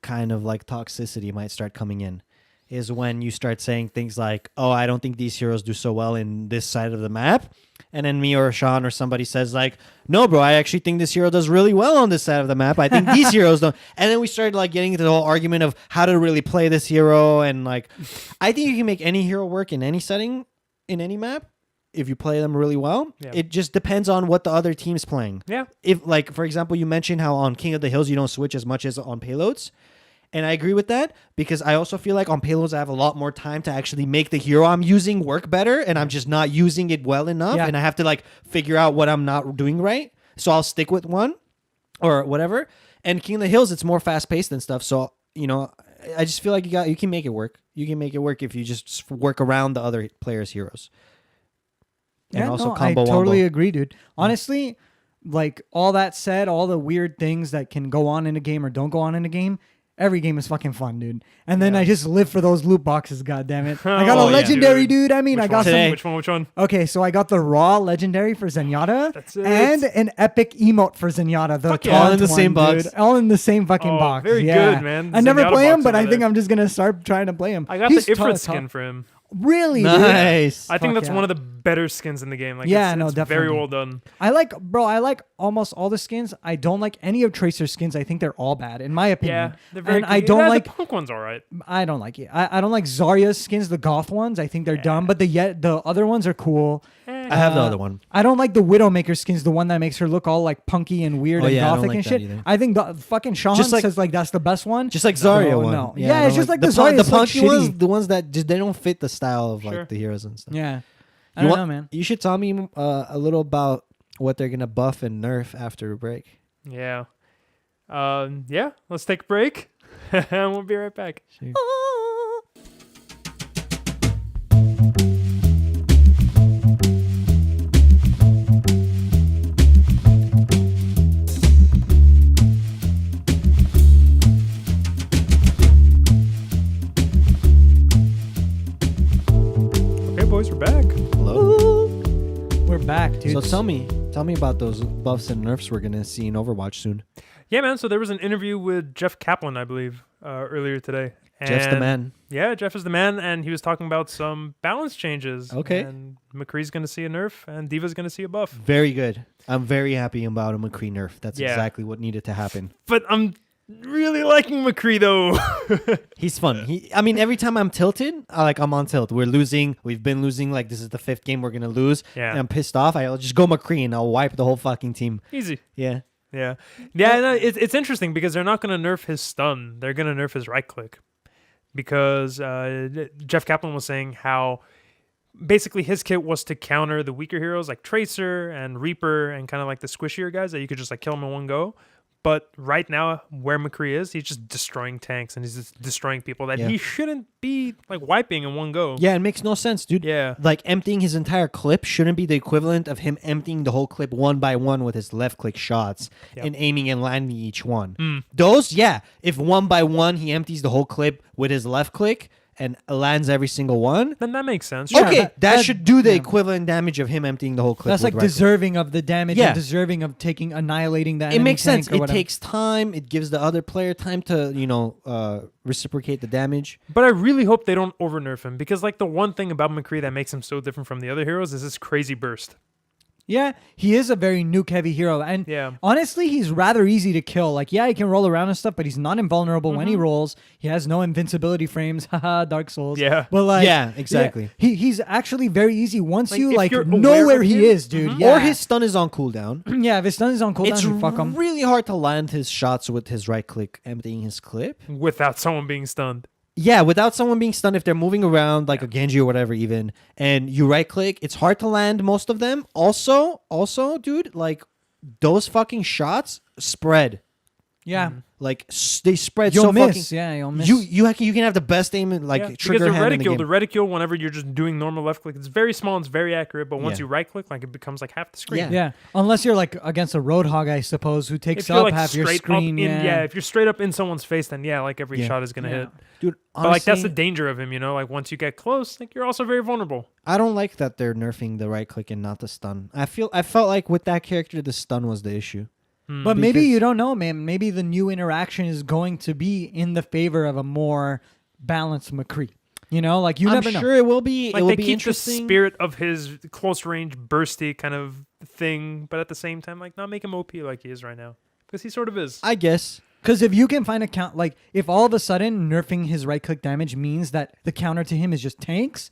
kind of like toxicity might start coming in, is when you start saying things like, oh, I don't think these heroes do so well in this side of the map. And then me or Sean or somebody says like, no, bro, I actually think this hero does really well on this side of the map. I think these heroes don't. And then we started like getting into the whole argument of how to really play this hero. And like, I think you can make any hero work in any setting, in any map, if you play them really well. Yeah. It just depends on what the other team's playing. Yeah. If, like, for example, you mentioned how on King of the Hills you don't switch as much as on payloads. And I agree with that, because I also feel like on payloads I have a lot more time to actually make the hero I'm using work better, and I'm just not using it well enough, and I have to like figure out what I'm not doing right. So I'll stick with one or whatever. And King of the Hills, it's more fast paced and stuff. So, I just feel like you can make it work. You can make it work if you just work around the other players' heroes. And Yeah, also I combo totally wombo. agree, dude. Honestly, like, all that said, all the weird things that can go on in a game or don't go on in a game, every game is fucking fun, dude. And then I just live for those loot boxes, goddammit. I got a Oh, yeah. legendary, dude. I mean, Which I got one? some. Which one? Which one? Okay, so I got the raw legendary for Zenyatta. That's it. And an epic emote for Zenyatta. The Fuck yeah. taunt All in the one, same box. dude. All in the same fucking Oh, box. very Yeah. good, man. I never Zenyatta play him, box but I over think there. I'm just gonna start trying to play him. I got He's the Ifrit tough. skin for him. Really, dude? Nice. I think Fuck that's yeah. one of the better skins in the game. Like, Yeah, it's, no, it's very definitely. well done. I like almost all the skins. I don't like any of Tracer's skins. I think they're all bad, in my opinion. Yeah, they're very and good. I don't Yeah, like. the punk one's all right. I don't like it. I don't like Zarya's skins, the goth ones. I think they're dumb, but the other ones are cool. I have the other one. I don't like the Widowmaker skins, the one that makes her look all like punky and weird Oh, and yeah, I don't gothic like and that shit. either. I think the fucking Sean Just like- says like that's the best one. Just like Zarya No, one. no. I Yeah, it's don't just like the punk- Zarya. the It's, like, punky ones, shitty. the ones that just they don't fit the style of Sure. like the heroes and stuff. Yeah, I You don't want- know, man. You should tell me a little about what they're gonna buff and nerf after a break. Yeah. Yeah. Let's take a break, and we'll be right back. Okay, boys, we're back. Hello. We're back, dude. So tell me about those buffs and nerfs we're gonna see in Overwatch soon. Yeah, man. So there was an interview with Jeff Kaplan, I believe, earlier today. Jeff's the And- man. Yeah, Jeff is the man, and he was talking about some balance changes. Okay. And McCree's going to see a nerf, and Diva's going to see a buff. Very good. I'm very happy about a McCree nerf. That's Yeah. exactly what needed to happen. But I'm really liking McCree, though. He's fun. I mean, every time I'm tilted, I'm on tilt. We're losing. We've been losing. Like, this is the 5th game we're gonna lose. Yeah. And I'm pissed off. I'll just go McCree and I'll wipe the whole fucking team. Easy. Yeah. Yeah. Yeah, no, it's interesting because they're not going to nerf his stun. They're going to nerf his right click. Because Jeff Kaplan was saying how basically his kit was to counter the weaker heroes like Tracer and Reaper and kind of like the squishier guys that you could just like kill them in one go. But right now, where McCree is, he's just destroying tanks and he's just destroying people that Yeah. he shouldn't be like wiping in one go. Yeah, it makes no sense, dude. Yeah. Like, emptying his entire clip shouldn't be the equivalent of him emptying the whole clip one by one with his left click shots Yep. and aiming and landing each one. Mm. Those, yeah, if one by one he empties the whole clip with his left click and lands every single one, Then that makes sense. Yeah, okay, that that- should do the yeah. equivalent damage of him emptying the whole clip. That's with like right click. deserving of the damage Yeah. and deserving of annihilating that. It makes sense. It takes. takes time. It gives the other player time to, reciprocate the damage. But I really hope they don't over nerf him because like the one thing about McCree that makes him so different from the other heroes is his crazy burst. Yeah, he is a very nuke-heavy hero, and Yeah. honestly, he's rather easy to kill. Like, yeah, he can roll around and stuff, but he's not invulnerable when he Mm-hmm. rolls. He has no invincibility frames. Haha, Dark Souls. Yeah. but like, Yeah, exactly. He's actually very easy once Like, you if like you're know aware where of he him- is, dude. Mhm. Yeah. Or his stun is on cooldown. yeah, if his stun is on cooldown, It's you fuck him. really hard to land his shots with his right click emptying his clip. Without someone being stunned. Yeah, without someone being stunned, if they're moving around like a Genji or whatever, even, and you right click, it's hard to land most of them. Also, dude, like those fucking shots spread. Yeah. Like they spread You'll so miss. fucking. Yeah, you'll miss. You can have the best aim and like Because trigger the hand in reticule, the the game. reticule, whenever you're just doing normal left click, it's very small and it's very accurate. But once Yeah. you right click, like it becomes like half the screen. Yeah. Yeah, unless you're like against a roadhog, I suppose, who takes If you're up like half your straight screen. up in, if you're straight up in someone's face, then yeah, like every Yeah. shot is gonna hit. Dude, But like that's the honestly, danger of him, you know. Like once you get close, like you're also very vulnerable. I don't like that they're nerfing the right click and not the stun. I felt like with that character, the stun was the issue. But maybe Because- you don't know, man. Maybe the new interaction is going to be in the favor of a more balanced McCree. You know, like you I'm never know. sure it will be. Like it will they be keep the interesting. spirit of his close range bursty kind of thing, but at the same time, like not make him OP like he is right now, because he sort of is. I guess. Because if you can find a count, like if all of a sudden nerfing his right click damage means that the counter to him is just tanks,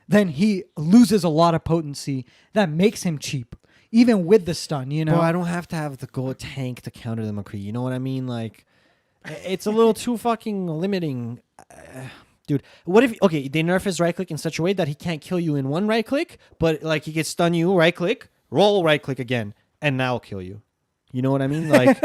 then he loses a lot of potency that makes him cheap, even with the stun. You know, Bro, I don't have to have the go tank to counter the McCree. You know what I mean? Like, it's a little too fucking limiting. Dude, what if, okay, they nerf his right click in such a way that he can't kill you in one right click, but like he can stun you, right click, roll right click again, and now kill you. You know what I mean? Like,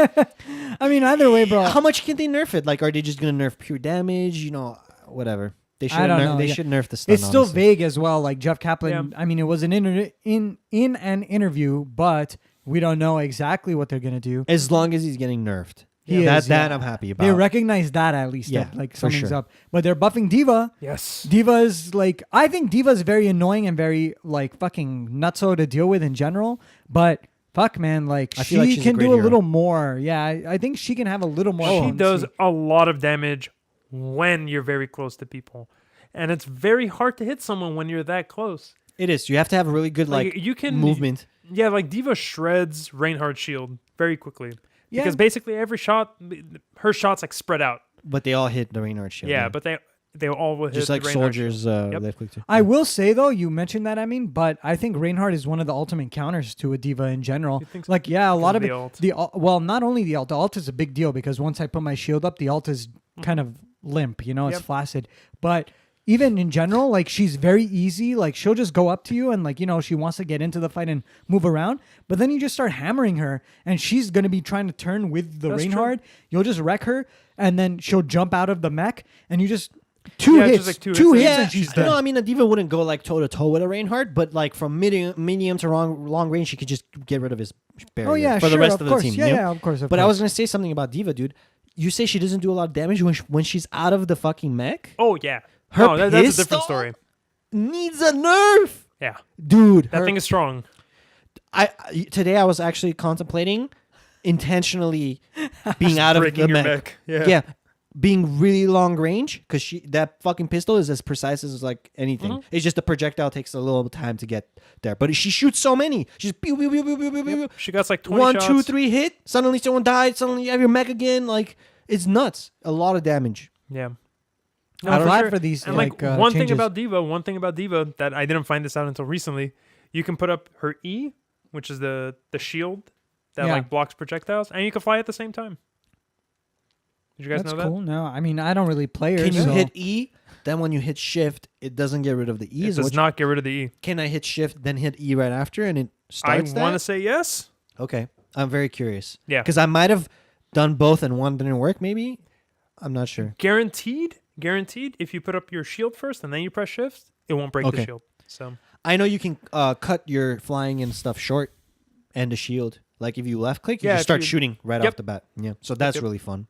I mean, either way, bro. how much can they nerf it? Like, are they just gonna nerf pure damage? You know, whatever. They should. I don't know, They yeah. should nerf the stun. It's still honestly. vague as well. Like Jeff Kaplan. Yeah. I mean, it was an in an interview, but we don't know exactly what they're gonna do. As long as he's getting nerfed. He that is, that yeah. I'm happy about. They recognize that at least. Yeah, that, like for something's sure. up. But they're buffing Diva. Yes. Diva's like, I think Diva's very annoying and very like fucking nutso to deal with in general. But fuck, man, like I she feel like she's a can great do a hero. little more. Yeah, I think she can have a little more. She potency. does a lot of damage when you're very close to people, and it's very hard to hit someone when you're that close. It is. You have to have a really good like you can movement. Yeah, like Diva shreds Reinhardt's shield very quickly. Yeah. Because basically every shot, her shots like spread out. But they all hit the Reinhardt shield. Yeah, but they all will hit just like the Reinhardt soldiers shield. Yep. left click too. I will say though, you mentioned that, I mean, but I think Reinhardt is one of the ultimate counters to a Diva in general. You think so? Like, yeah, a lot of Because it. of the ult. Well, not only the ult. The ult is a big deal because once I put my shield up, the ult is kind of limp. You know, it's Yep. flaccid. But even in general, like she's very easy. Like she'll just go up to you and like, you know, she wants to get into the fight and move around. But then you just start hammering her and she's going to be trying to turn with the That's true. Reinhardt. You'll just wreck her and then she'll jump out of the mech and you just two Yeah, hits. just like two two hits. hits Yeah, and she's you dead. know, I mean, a Diva wouldn't go like toe to toe with a Reinhardt, but like from medium to long range, she could just get rid of his barrier Oh yeah, for sure, the rest of of course. the team. Yeah, you know? yeah, of course. But I was gonna say something about Diva, dude. You say she doesn't do a lot of damage when she's out of the fucking mech. Oh yeah. Her No, that's a pistol different story. needs a nerf, Yeah. dude. That thing is strong. Today I was actually contemplating intentionally being out of breaking the your mech. mech. Yeah. Being really long range because that fucking pistol is as precise as like anything. Mm-hmm. It's just the projectile takes a little time to get there, but she shoots so many. She's pew, pew, pew, pew, pew, pew, pew. She got like 20 1, shots. 2, 3 hit. Suddenly someone died. Suddenly you have your mech again. Like it's nuts. A lot of damage. Yeah. I'm for glad sure. for these. And like one thing changes. about Diva that I didn't find this out until recently, you can put up her E, which is the shield that Yeah. like blocks projectiles, and you can fly at the same time. Did you guys That's know cool. No, I mean I don't really play her. Can you so- hit E? Then when you hit shift, it doesn't get rid of the E. that? It Is does what not get rid of the E. can I hit shift then hit E right after and it starts I want to that? say yes. Okay, I'm very curious. Yeah. because I might have done both and one didn't work. Maybe I'm not sure. Guaranteed. If you put up your shield first and then you press shift, it won't break the Okay. shield. So I know you can cut your flying and stuff short and the shield. Like if you left click, you Yeah, just if start you- shooting right Yep. off the bat. Yeah, so that's Yep. really fun.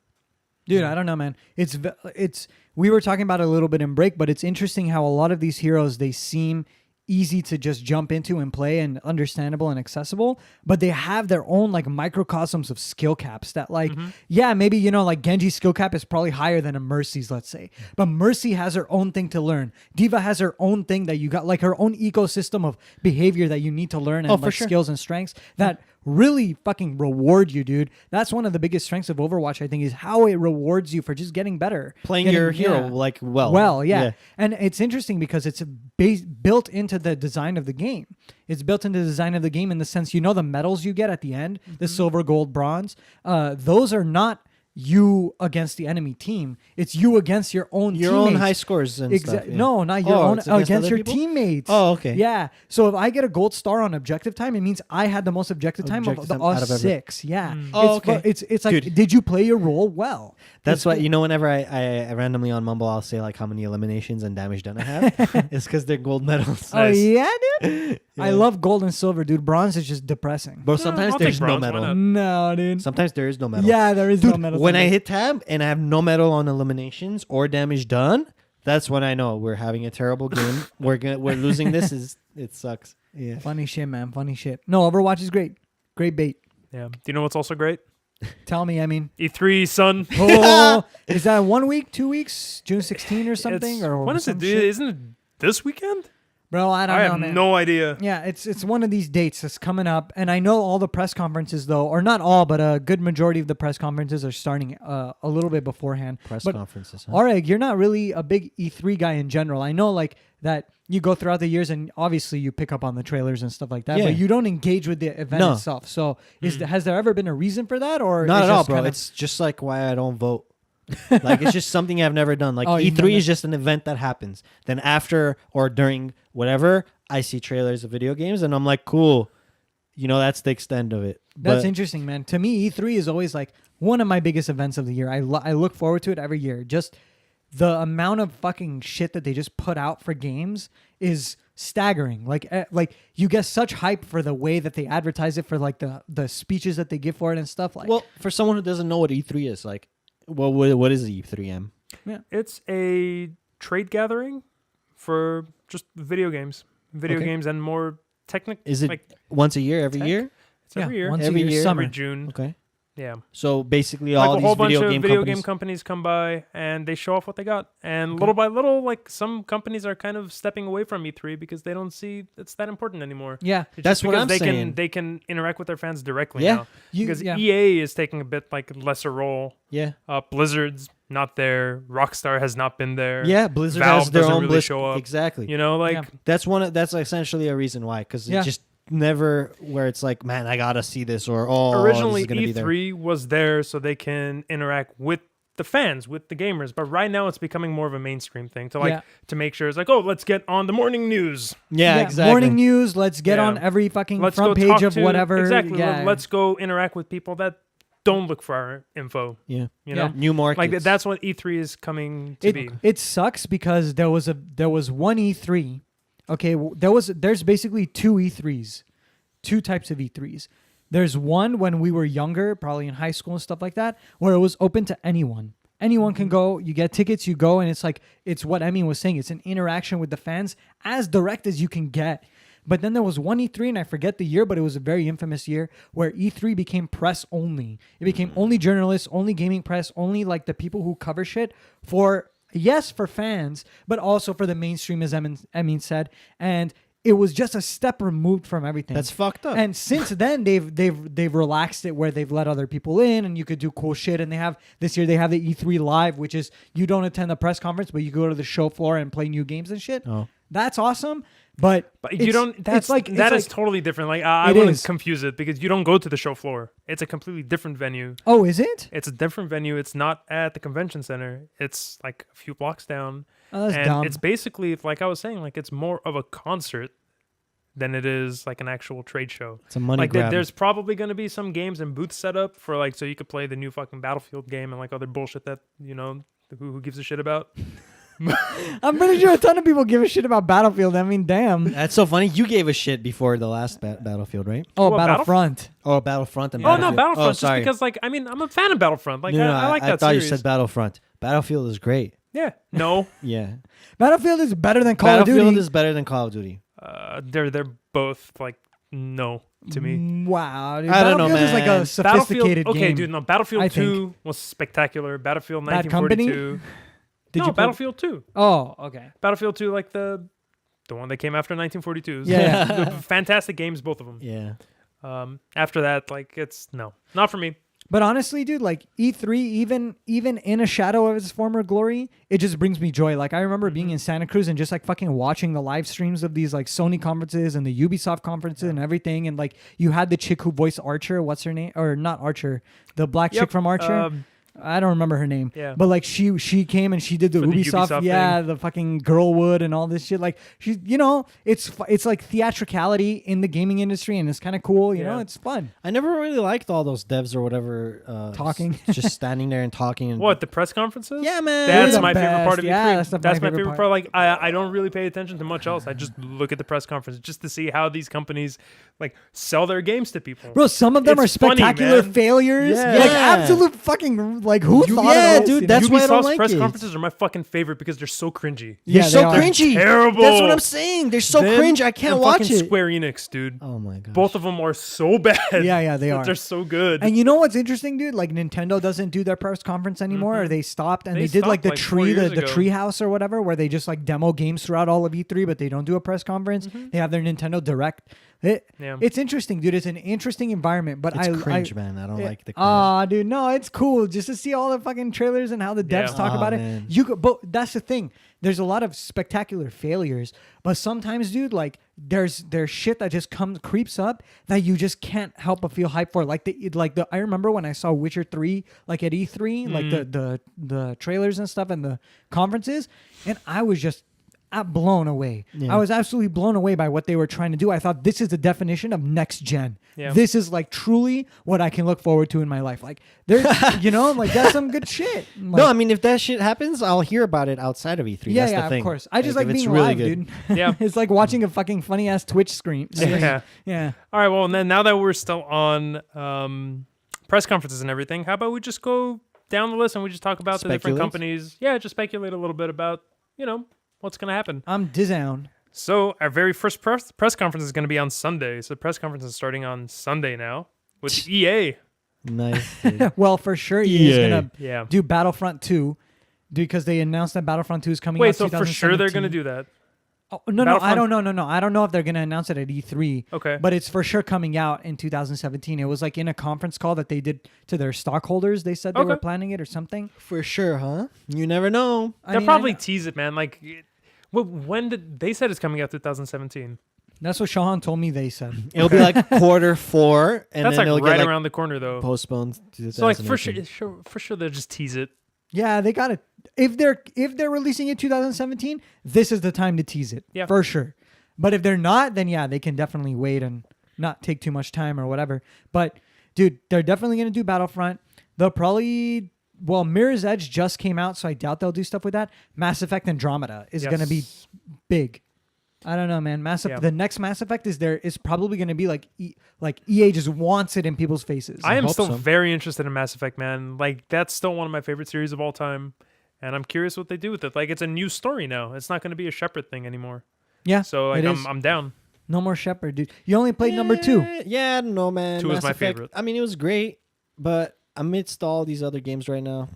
Dude, I don't know, man. It's we were talking about it a little bit in break, but it's interesting how a lot of these heroes they seem easy to just jump into and play and understandable and accessible, but they have their own like microcosms of skill caps that like yeah, maybe you know like Genji's skill cap is probably higher than a Mercy's, let's say. But Mercy has her own thing to learn. Diva has her own thing that you got like her own ecosystem of behavior that you need to learn and Oh, for like sure. skills and strengths that really fucking reward you, dude. That's one of the biggest strengths of Overwatch, I think, is how it rewards you for just getting better. Playing Getting- your hero yeah. like well. Well, yeah. And it's interesting because it's built into the design of the game. It's built into the design of the game in the sense, you know, the medals you get at the end, the silver, gold, bronze, those are not you against the enemy team. It's you against your own high scores and stuff. Yeah. No, not your own, it's against your people? teammates. Oh, okay. Yeah. So if I get a gold star on objective time, it means I had the most objective time of Objective the time out us of every- 6. Yeah. Oh, It's okay. It's like, Dude. did you play your role well? That's why, whenever I randomly on Mumble, I'll say like how many eliminations and damage done I have. It's because they're gold medals. Oh, Nice. yeah, dude? I Yeah. love gold and silver, dude. Bronze is just depressing. Bro, sometimes I'll there's take no bronze, why medal. not? No, dude. Sometimes there is no medal. Yeah, there is no medal. When I hit tab and I have no medal on eliminations or damage done, that's when I know we're having a terrible game. we're losing this. It sucks. Yeah. Funny shit, man. Funny shit. No, Overwatch is great. Great bait. Yeah. Do you know what's also great? Tell me, I mean. E3, son. Oh, is that 1 week, 2 weeks, June 16 or something? It's- Or when is it? some shit? Isn't it this weekend? Bro, I don't I know, have man. no idea. Yeah, it's one of these dates that's coming up, and I know all the press conferences though, or not all, but a good majority of the press conferences are starting a little bit beforehand. Press But conferences. Huh? Oreg, you're not really a big E3 guy in general. I know like that you go throughout the years, and obviously you pick up on the trailers and stuff like that, Yeah. but you don't engage with the event No. itself. So has there ever been a reason for that, or Not it's at all, just bro. kind of- It's just like why I don't vote. Like it's just something I've never done. Like Oh, you've E3 never- is just an event that happens. Then after or during whatever, I see trailers of video games and I'm like, cool. That's the extent of it. That's But interesting, man. To me, E3 is always like one of my biggest events of the year. I look forward to it every year. Just the amount of fucking shit that they just put out for games is staggering. Like you get such hype for the way that they advertise it, for like the speeches that they give for it and stuff. Like, well, for someone who doesn't know what E3 is, like, what is E3M? It's a trade gathering for just video games. Okay. Games and more technical. Is it like once a year, every tech? year? it's every year? once Every a year, year, summer. Every June. Okay. Yeah. So basically Like all a these whole bunch video of game video companies. game companies come by and they show off what they got. And little by little, like some companies are kind of stepping away from E3 because they don't see it's that important anymore. Yeah, It's That's just what because I'm they saying. Can, they can interact with their fans directly Yeah. now. You- Because yeah. EA is taking a bit like lesser role. Yeah. Blizzard's not there. Rockstar has not been there. Yeah, Blizzard Valve has their doesn't own really Blizz. show up. Exactly. You know, like Yeah. That's essentially a reason why, because Yeah. it just never where it's like, man, I gotta see this, or oh, originally this is gonna be there. E3 was there so they can interact with the fans, with the gamers. But right now it's becoming more of a mainstream thing to make sure it's like, oh, let's get on the morning news. Yeah, exactly. Morning news. Let's get Yeah. on every fucking Let's front go page talk of to, whatever. Exactly. Yeah. Let's go interact with people that don't look for our info. Yeah. You know, New markets. like that's what E3 is coming to be. It sucks because there was one E3. Okay, there's basically two E3s, two types of E3s. There's one when we were younger, probably in high school and stuff like that, where it was open to anyone. Anyone can go. You get tickets, you go, and it's what Emmy was saying. It's an interaction with the fans as direct as you can get. But then there was one E3, and I forget the year, but it was a very infamous year where E3 became press only. It became only journalists, only gaming press, only like the people who cover shit for fans, but also for the mainstream, as Emin said. And it was just a step removed from everything. That's fucked up. And since then, they've relaxed it where they've let other people in, and you could do cool shit. And this year they have the E3 Live, which is you don't attend the press conference, but you go to the show floor and play new games and shit. Oh. That's awesome. But you don't. That's that is totally different. Like I It wouldn't is. confuse it because you don't go to the show floor. It's a completely different venue. Oh, is it? It's a different venue. It's not at the convention center. It's like a few blocks down. Oh, that's and dumb. it's basically like I was saying, like it's more of a concert than it is like an actual trade show. It's a money Like grab. there's probably going to be some games and booths set up for like so you could play the new fucking Battlefield game and like other bullshit that who gives a shit about. I'm pretty sure a ton of people give a shit about Battlefield. I mean, damn. That's so funny. You gave a shit before the last Battlefield, right? Oh, What, Battlefront. Oh, Battlefront and Oh no, Battlefield. Battlefront. Oh, Just sorry. because like I mean I'm a fan of Battlefront. Like No, I like that thought series. you said Battlefront. Battlefield is great. Yeah. No. Yeah. Battlefield is better than Call of Battlefield Duty. is better than Call of Duty. They're both like no to me. Wow, dude. I don't know, Battlefield is like man. a sophisticated Okay, game. dude. No, Battlefield I think. 2 was spectacular. Battlefield Bad Company? 1942. Did no, you play- Battlefield 2. Oh, okay. Battlefield 2, like the one that came after 1942. Yeah. The fantastic games, both of them. Yeah. After that, like it's no, not for me. But honestly, dude, like E3, even in a shadow of its former glory, it just brings me joy. Like I remember being in Santa Cruz and just like fucking watching the live streams of these like Sony conferences and the Ubisoft conferences and everything. And like you had the chick who voiced Archer, what's her name? Or not Archer, the black chick from Archer. I don't remember her name. Yeah. But like she came and she did the For the Ubisoft, Ubisoft yeah, thing. the fucking Girlwood and all this shit. Like she's, it's like theatricality in the gaming industry, and it's kind of cool. You know, Yeah. it's fun. I never really liked all those devs or whatever Talking. just standing there and talking. And What, the press conferences? Yeah, man. That's the my favorite best. part of Yeah, E3. that's my That's my favorite favorite part. Like, I don't really pay attention to much else. I just look at the press conference just to see how these companies like sell their games to people. Bro, some of them It's are funny, spectacular man. failures. Yeah. Like Yeah. absolute fucking like who thought yeah, of this, dude, you know? that's why I don't Ubisoft's like press it. conferences are my fucking favorite because they're so cringy. They're Yeah, so they are. cringy. Terrible. That's what I'm saying. They're so Them cringe. I can't and watch fucking it. Square Enix, dude. Oh my god. Both of them are so bad. Yeah, they but are. They're so good. And you know what's interesting, dude? Like Nintendo doesn't do their press conference anymore, or they stopped, and They they, did like stopped, the like, 4 tree, years the ago. tree house or whatever, where they just like demo games throughout all of E3, but they don't do a press conference. They have their Nintendo Direct. Yeah. It's interesting, dude. It's an interesting environment, but it's I cringe, man. I don't like the cringe. Ah, dude, no, it's cool just to see all the fucking trailers and how the devs Yeah. talk Aw, about man. it. You could, but that's the thing. There's a lot of spectacular failures, but sometimes, dude, like there's shit that just creeps up that you just can't help but feel hyped for. Like I remember when I saw Witcher 3 like at E3, like the trailers and stuff and the conferences, and I was just blown away. Yeah. I was absolutely blown away by what they were trying to do. I thought this is the definition of next gen. Yeah. This is like truly what I can look forward to in my life. Like there's, like that's some good shit. Like, No, I mean if that shit happens, I'll hear about it outside of E3. yeah, That's yeah, the thing. of course. I just like if it's being really live, good. dude. Yeah. It's like watching a fucking funny ass Twitch stream. Yeah. Yeah. All right. Well, and then now that we're still on press conferences and everything, how about we just go down the list and we just talk about the different Speculate? companies? Yeah, just speculate a little bit about what's gonna happen. I'm down. So our very first press conference is going to be on Sunday. So the press conference is starting on Sunday now with EA. Nice. Dude. Well, for sure, EA is EA. gonna Yeah. do Battlefront 2 because they announced that Battlefront 2 is coming Wait, out. so for sure they're going to 2017. do that? Oh, no, I Battlefront- don't know. No, I don't know if they're gonna announce it at E3. Okay. But it's for sure coming out in 2017. It was like in a conference call that they did to their stockholders. They said they were Okay. planning it or something. For sure, huh? You never know. They'll probably tease it, man. Like, when did they said it's coming out 2017? That's what Shahan told me. They said. It'll be like Q4, and That's then like it'll right get like around the corner, though. postponed to So like for 2018. sure they'll just tease it. Yeah, they got it. If they're releasing it 2017, this is the time to tease it. Yeah. For sure. But if they're not, then yeah, they can definitely wait and not take too much time or whatever. But dude, they're definitely gonna do Battlefront. They'll probably Mirror's Edge just came out, so I doubt they'll do stuff with that. Mass Effect Andromeda is gonna be big. I don't know, man. The next Mass Effect is probably gonna be like EA just wants it in people's faces. I am hope still so. very interested in Mass Effect, man. Like that's still one of my favorite series of all time, and I'm curious what they do with it. Like it's a new story now. It's not going to be a Shepard thing anymore. Yeah. So like it is. I'm down. No more Shepard, dude. You only played number 2. Yeah, I don't know, man. 2 is Mass my Effect, favorite. I mean, it was great, but amidst all these other games right now,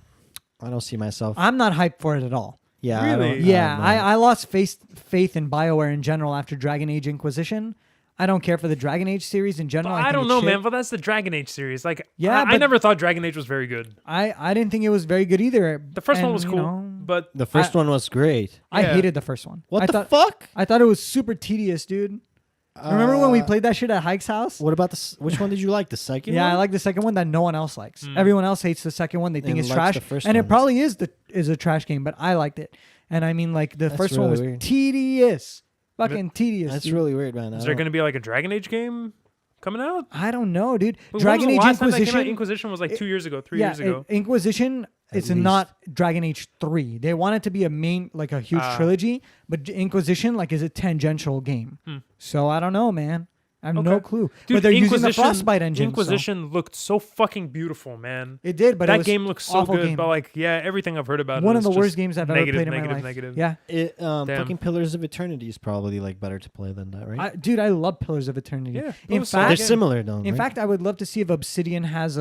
I don't see myself. I'm not hyped for it at all. Yeah, Really? Yeah, don't know. I lost faith in BioWare in general after Dragon Age Inquisition. I don't care for the Dragon Age series in general. I think don't it's know, shit. man. But that's the Dragon Age series. Like Yeah, I but- never thought Dragon Age was very good. I didn't think it was very good either. The first one And, was you cool, know, but The first one was great. I Yeah. hated the first one. What I the thought, fuck? I thought it was super tedious, dude. Remember when we played that shit at Hike's house? What about which one did you like? The second Yeah, one? I like the second one that no one else likes. Everyone else hates the second one. They think And it's likes trash, the first and it one. probably is a trash game. But I liked it, and I mean, like the That's first one was really weird. tedious, fucking tedious. That's dude. really weird, man. is there going to be like a Dragon Age game coming out? I don't know, dude. When Dragon was Age the last time that came out? Inquisition. Inquisition was like 2 years ago, 3 years ago. Inquisition. It's least. not Dragon Age 3. They want it to be a huge trilogy, but Inquisition is a tangential game. So I don't know, man. I have no Okay. clue. Dude, but they're using the Inquisition- Frostbite engine. so- Inquisition looked so fucking beautiful, man. It did, but it That was game looks so awful good. game. But like, yeah, everything I've heard about One it of is the worst just games I've ever negative, played in my negative, life. negative. Yeah, Damn. fucking Pillars of Eternity is probably like better to play than that, right? dude, I love Pillars of Eternity. Yeah, in those are They're fact, solid. similar, though. in fact, I would love to see if Obsidian has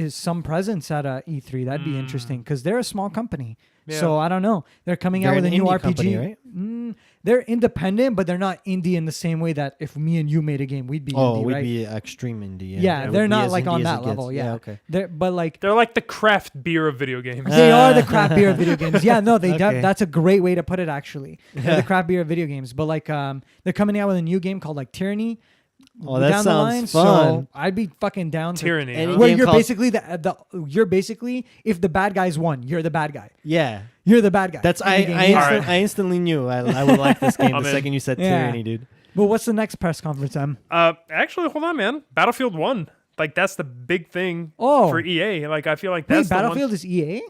some presence at E3. That'd be interesting because they're a small company. Yeah. So I don't know. They're coming out They're with a an new indie RPG. company, right? They're independent, but they're not indie in the same way that if me and you made a game, we'd be indie, we'd right? be extreme indie. Yeah, It they're would be not as like indie on as that it gets. level. Yeah, okay. But like They're like the craft beer of video games. they are the craft beer of video games. Yeah, no, Okay. that's a great way to put it. Actually, they're the craft beer of video games. But like, they're coming out with a new game called like Tyranny. Oh, that down the line. sounds fun. So I'd be fucking down. Tyranny. Any huh? Where game you're called- basically you're basically if the bad guys won, you're the bad guy. Yeah. You're the bad guy. That's in the game. Alright. I instantly knew I would like this game I'm the in. second you said Yeah. tyranny, dude. But what's the next press conference, Em? Actually, hold on, man. Battlefield 1. Like, that's the big thing Oh. for EA. Like, I feel like Wait, that's Battlefield is EA?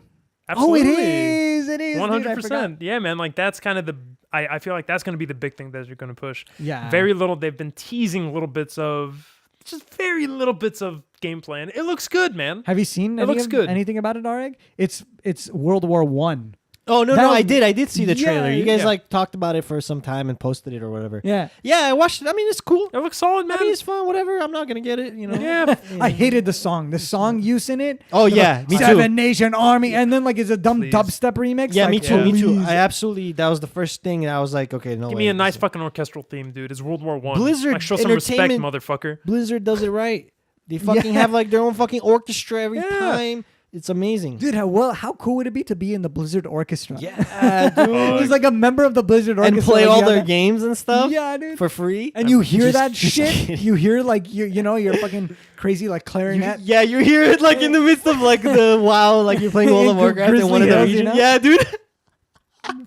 Absolutely. Oh, it is. It is. 100%. Yeah, man. Like, that's kind of the... I feel like that's going to be the big thing that you're going to push. Yeah. Very little. They've been teasing little bits of... Just very little bits of gameplay. And it looks good, man. Have you seen looks good. anything about it, Areg? It's World War One. Oh no, That no, was- I did see the trailer. Yeah, You guys yeah. like talked about it for some time and posted it or whatever. Yeah. Yeah, I watched it. I mean, it's cool. It looks solid, man. I mean, it's fun. Whatever. I'm not gonna get it. You know. yeah. I hated the song. The song use in it. Oh They're yeah, like, me too. Seven Nation Army, and then like it's a dumb Please. dubstep remix. Yeah, like, me too. Me too. please. I absolutely. That was the first thing that I was like, okay, no. Give way. me a nice fucking orchestral theme, dude. It's World War One. Blizzard Like, show some respect, Entertainment- motherfucker. Blizzard does it right. They fucking have like their own fucking orchestra every Yeah. time. It's amazing. Dude, how cool would it be to be in the Blizzard Orchestra? Yeah, dude. He's like a member of the Blizzard Orchestra. And play like, all you their have that- games and stuff. Yeah, dude. For free. And you hear just- that just shit. kidding. You hear like you know your fucking crazy like clarinet. Yeah, you hear it like in the midst of like the WoW, like you're playing World of Warcraft in one of the Grizzly regions. Hills, you know? Yeah, dude.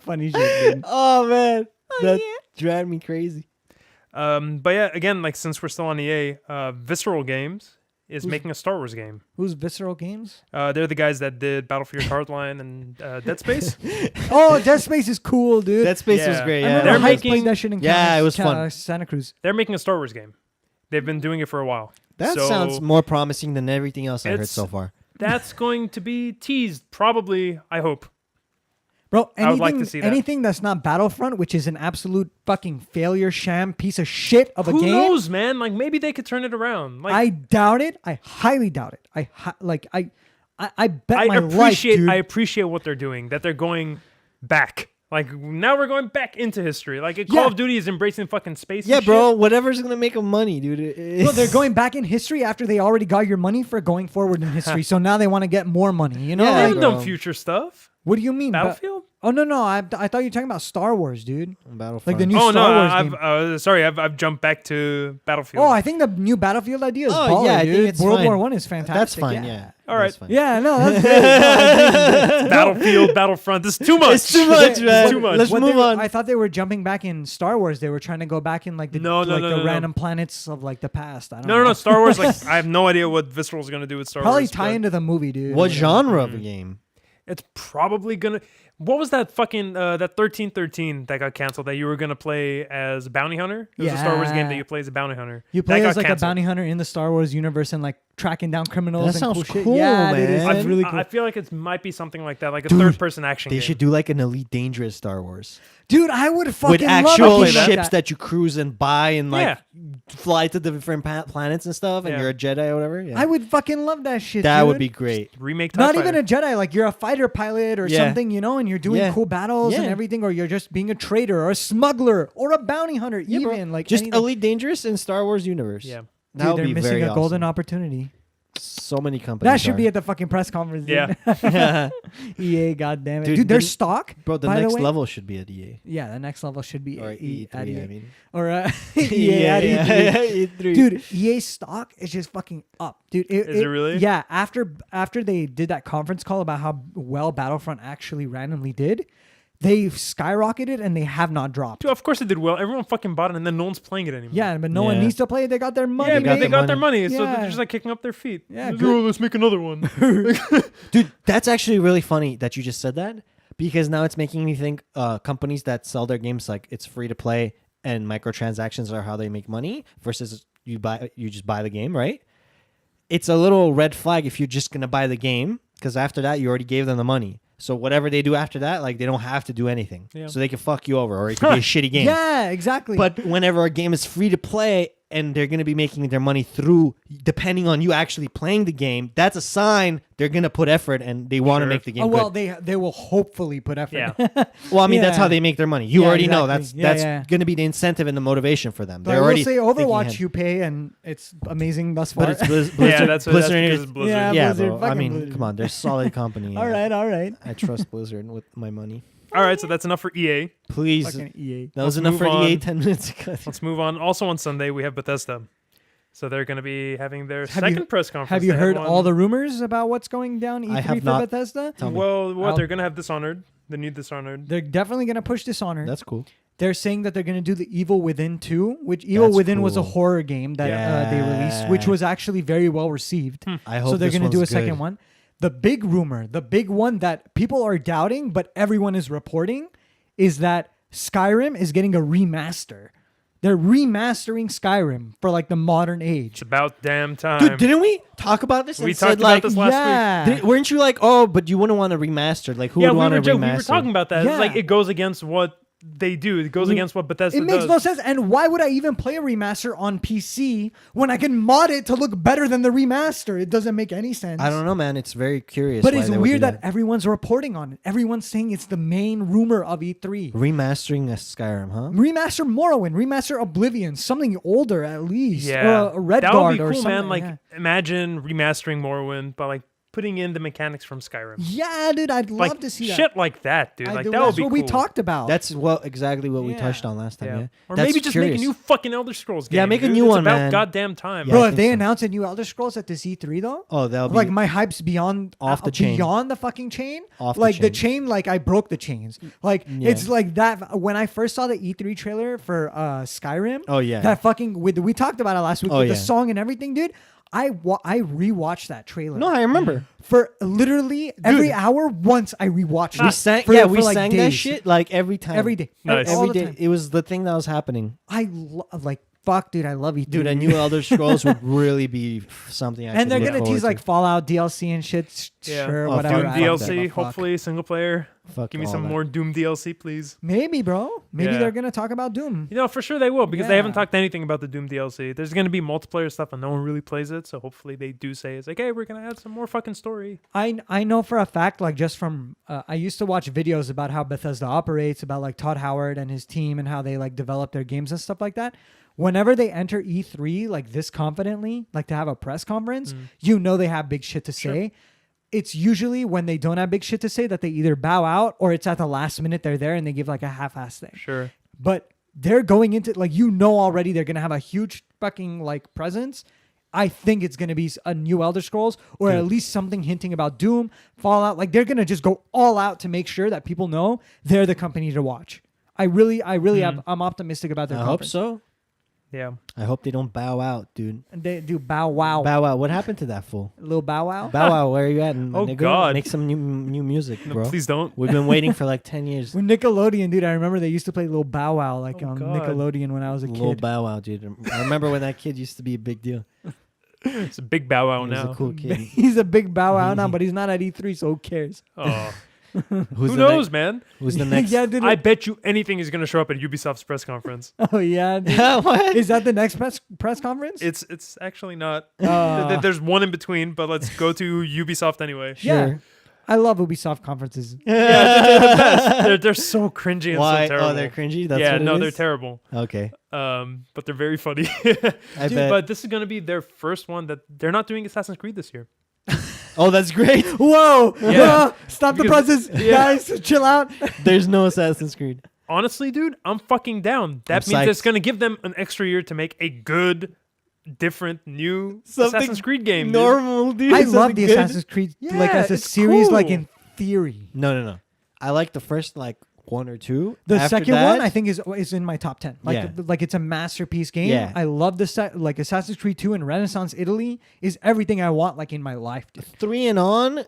Funny shit, dude. Oh man, that drive me crazy. But yeah, again, like since we're still on EA, Visceral Games is making a Star Wars game. Who's Visceral Games? They're the guys that did Battlefield Hardline and Dead Space. Oh, Dead Space is cool, dude. That space was Yeah. great. I Yeah, remember They're Heights making- played that shit in Yeah, it was fun. Santa Cruz. They're making a Star Wars game. They've been doing it for a while. that So sounds more promising than everything else I heard It's- so far. That's going to be teased, probably. I hope. Bro, I would like anything, to see that. anything that's not Battlefront, which is an absolute fucking failure, sham, piece of shit of a Who game. knows, man? Like maybe they could turn it around. Like I doubt it. I highly doubt it. I bet I my life, appreciate dude. I appreciate what they're doing. That they're going back. Like now we're going back into history. Like Call Yeah. of Duty is embracing fucking space. Yeah, and bro. Whatever's gonna make them money, dude. Bro, they're going back in history after they already got your money for going forward in history. So now they want to get more money. You know, Shit. They Yeah, like, haven't bro. done future stuff. what do you mean? Battlefield. Oh no, I thought you were talking about Star Wars, dude. Battlefront. Like the new Oh Star no, Wars I've game. sorry, I've jumped back to Battlefield. Oh, I think the new Battlefield idea is Oh, baller, yeah, I dude. think it's World fine. War One is fantastic. That's fine. Yeah. All right. That's fine. Yeah, no, that's good. No, I agree. Battlefield, Battlefront. This is too much. It's too much, It's man. too much. Let's What move they were- on. I thought they were jumping back in Star Wars. They were trying to go back in like the No, like the no. random planets of like the past. I don't No. know. Star Wars. Like I have no idea what Visceral's gonna do with Star Probably Wars. tie but into the movie, dude. What genre of a game? It's probably gonna. What was that fucking that 1313 that got canceled? That you were gonna play as a bounty hunter? It was a Star Wars game that Yeah. you play as a bounty hunter. You That play got as like canceled. a bounty hunter in the Star Wars universe and like tracking down criminals That and sounds cool shit. cool, Yeah, dude, it's man. really cool. I feel like it might be something like that, like a Dude, third-person action They game. should do like an Elite Dangerous Star Wars Dude, I would fucking with love actual a game like ships that you cruise and buy and like Yeah. fly to the different planets and stuff. And Yeah. you're a Jedi or whatever. Yeah. I would fucking love that shit. that dude. would be great. Remake. TIE Not even Fighter. a Jedi, like you're a fighter pilot or Yeah. something, you know, and you're doing Yeah. cool battles and Yeah. everything, or you're just being a trader or a smuggler or a bounty hunter, Yeah, bro. even like Just anything. Elite Dangerous in Star Wars universe. Yeah. That Dude, would they're be missing very a golden awesome. opportunity. So many companies. That should are. be at the fucking press conference. Dude. Yeah. EA, goddamn it, Dude, dude. Their the- stock, Bro, the by next the way, level should be at EA. Yeah, the next level should be Or at E3, at EA. I mean. Or EA at yeah, E3. E3. Dude, EA stock is just fucking up, dude. Is it really? Yeah. After they did that conference call about how well Battlefront actually randomly did, they skyrocketed and they have not dropped. Dude, of course it did well. Everyone fucking bought it, and then no one's playing it anymore. Yeah, but no one Yeah. needs to play it. They got their money. Yeah, got because they the got their money. money, so Yeah. they're just like kicking up their feet. Yeah, Like, good. "Oh, let's make another one. Dude, that's actually really funny that you just said that because now it's making me think companies that sell their games like it's free to play and microtransactions are how they make money versus you just buy the game, right? It's a little red flag if you're just gonna buy the game because after that you already gave them the money. So whatever they do after that, like they don't have to do anything. Yeah. So they can fuck you over or it could be a shitty game. Yeah, exactly. But whenever a game is free to play and they're going to be making their money through, depending on you actually playing the game, that's a sign they're going to put effort and they want to Sure. make the game oh well, good. they will hopefully put effort. Yeah. Well, I mean, that's Yeah. how they make their money. You Yeah, already know exactly. that's Yeah, yeah. going to be the incentive and the motivation for them. But They're I will already say thinking Overwatch ahead. you pay and it's amazing thus far. But it's Blizzard. Yeah, that's Blizzard because is- it's Blizzard. Yeah. yeah, Blizzard, bro. I fucking mean, Blizzard. come on, they're a solid company. all right. I trust Blizzard with my money. All right, so that's enough for EA. Please. Fucking EA. That was Let's enough for move EA on. 10 minutes ago. Let's move on. Also on Sunday, we have Bethesda. So they're going to be having their Have you- second press conference. Have you They had heard one- all the rumors about what's going down I E3 have for not. Bethesda? Tell me. Well, what I'll- they're going to have Dishonored, the new Dishonored. They're definitely going to push Dishonored. That's cool. They're saying that they're going to do the Evil Within 2, which Evil That's Within was a cool. horror game that they released, which Yeah. was actually very well received. I hope So they're this going to do a one's second good. one. The big rumor, the big one that people are doubting, but everyone is reporting, is that Skyrim is getting a remaster. They're remastering Skyrim for like the modern age. It's about damn time. Dude, didn't we talk about this? We and talked said, about like, this last yeah. week. weren't you like, oh, but you wouldn't want to remaster? Like, who Yeah, would want to we remaster? were talking about that. Yeah. It's like it goes against what they do. It goes against what Bethesda It makes does. no sense. And why would I even play a remaster on PC when I can mod it to look better than the remaster? It doesn't make any sense. I don't know, man. It's very curious. But why it's they would do weird that everyone's reporting on it. Everyone's saying it's the main rumor of E3. remastering a Skyrim, huh? Remaster Morrowind, remaster Oblivion, something older at least. Yeah, Or a Red that Guard would be or cool, something. man. Like, yeah. imagine remastering Morrowind, but like putting in the mechanics from Skyrim. Yeah, dude, I'd Like love to see shit that. like that, dude. Like Dude, that would that's be what cool. we talked about. That's exactly what we Yeah. touched on last time. Yeah, Or That's maybe just make a curious. new fucking Elder Scrolls game. Yeah, make a dude. new It's one, about man. goddamn time. Yeah, Bro, I if think they so. announce a new Elder Scrolls at this E3 though, Oh, that'll be like my hype's beyond Off the chain. beyond the fucking chain. Off the like the chain. chain, like I broke the chains. Like Yeah. it's like that. When I first saw the E3 trailer for Skyrim, Oh, yeah. that fucking we talked about it last week Oh, with yeah. the song and everything, dude. I rewatched that trailer. No, I remember. For literally every hour once I rewatched it. We sang, for- yeah, for, we like, sang that days. shit like every time. Every day. Nice. All Every the day. time. It was the thing that was happening. Like fuck, dude, I love E3. Dude, a new Elder Scrolls would really be something I and could they're look gonna forward tease to. like Fallout DLC and shit. Yeah. Sure, Oh, whatever. Doom fuck I don't that. DLC, give a fuck. hopefully single player. Fuck Give me all some that. more Doom DLC, please. Maybe, bro. Maybe Yeah. they're gonna talk about Doom. You know, for sure they will because they haven't Yeah. talked anything about the Doom DLC. There's going to be multiplayer stuff and no one really plays it, so hopefully they do say it's like, hey, we're going to add some more fucking story. I know for a fact, like just from I used to watch videos about how Bethesda operates, about like Todd Howard and his team and how they like develop their games and stuff like that. Whenever they enter E3 like this confidently, like to have a press conference, you know they have big shit to say. It's usually when they don't have big shit to say that they either bow out or it's at the last minute they're there and they give like a half-ass thing. Sure. But they're going into like already they're gonna have a huge fucking like presence. I think it's gonna be a new Elder Scrolls or at least something hinting about Doom, Fallout. Like they're gonna just go all out to make sure that people know they're the company to watch. I really I'm optimistic about their I hope conference. so. Yeah. I hope they don't bow out, dude. And they do bow wow, Bow wow. What happened to that fool? little bow wow. Bow wow, where are you at? my Oh, nigga? God. Make some new music, No, bro. please don't. We've been waiting for like 10 years. When Nickelodeon, dude, I remember they used to play little bow wow like Oh, on God. Nickelodeon when I was a Little kid. bow wow, dude. I remember when that kid used to be a big deal. It's a big bow wow He was now. a cool kid. He's a big bow wow now, but he's not at E3, so who cares? Oh. Who's Who the knows, next- man? Who's the next? yeah, dude. I bet you anything is going to show up at Ubisoft's press conference. Oh yeah. dude. What? Is that the next press conference? It's actually not. Uh, There's one in between, but let's go to Ubisoft anyway. Yeah. Sure. I love Ubisoft conferences. Yeah, they're the best. They're so cringy and Why? so terrible. Oh, they're cringy. That's yeah, what it no, is? they're terrible. Okay. But they're very funny. I bet. But this is gonna be their first one that they're not doing Assassin's Creed this year. Oh, that's great. Whoa! Yeah. Stop the Because- presses, yeah. guys. Chill out. There's no Assassin's Creed. Honestly, dude, I'm fucking down. That I'm means psyched. it's gonna give them an extra year to make a good, different, new Something Assassin's Creed game. dude. Normal, dude. I love Something the good. Assassin's Creed like Yeah, as a it's series, like cool. in theory. No. I like the first like one or two. The After second that, one, I think, is in my top 10. Like, Yeah. like it's a masterpiece game. Yeah. I love the like Assassin's Creed 2 and Renaissance Italy is everything I want like in my life. Dude. 3 and on.